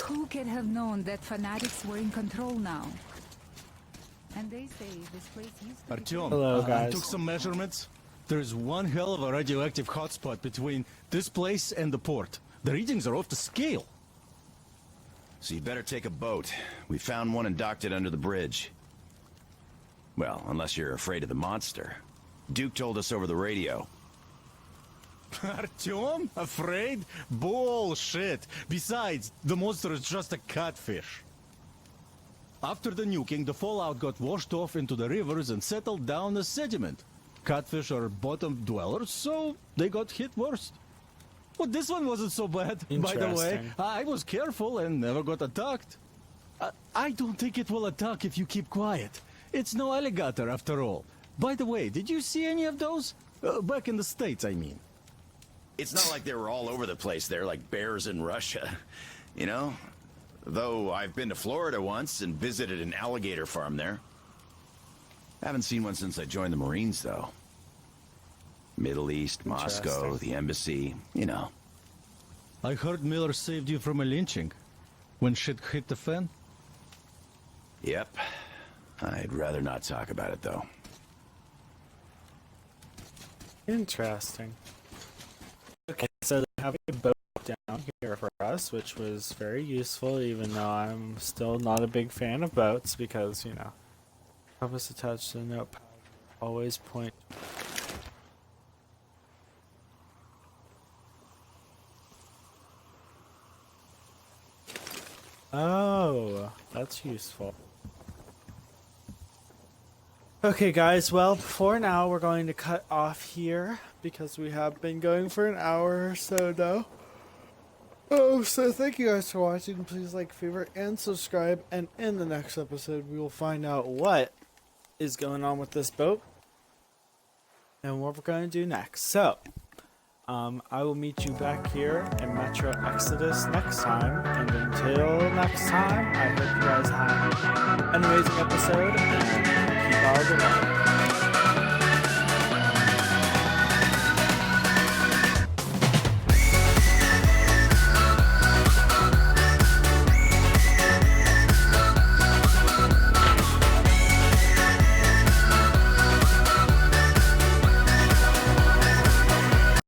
Who could have known that fanatics were in control now? And they say this place used to be... Artyom, Hello, I guys. took some measurements. There's one hell of a radioactive hotspot between this place and the port. The readings are off the scale. So you better take a boat. We found one and docked it under the bridge. Well, unless you're afraid of the monster. Duke told us over the radio. Artyom? Afraid? Bullshit. Besides, the monster is just a catfish. After the nuking, the fallout got washed off into the rivers and settled down as sediment. Catfish are bottom dwellers, so they got hit worst. But this one wasn't so bad, by the way. Interesting. I was careful and never got attacked. I don't think it will attack if you keep quiet. It's no alligator after all. By the way, did you see any of those? Back in the States, I mean. It's not like they were all over the place there like bears in Russia. You know? Though I've been to Florida once and visited an alligator farm there. Haven't seen one since I joined the Marines, though. Middle East, Moscow, the embassy, you know. I heard Miller saved you from a lynching. When shit hit the fan? Yep. I'd rather not talk about it, though. Interesting. Okay, so they have a boat down here for us, which was very useful, even though I'm still not a big fan of boats because, you know, compass attached to the notepad. Always point. Oh, that's useful. Okay, guys, well, for now, we're going to cut off here because we have been going for an hour or so now. Oh, so thank you guys for watching. Please like, favorite, and subscribe. And in the next episode, we will find out what is going on with this boat and what we're going to do next. So, I will meet you back here in Metro Exodus next time. And until next time, I hope you guys have an amazing episode and keep all the love.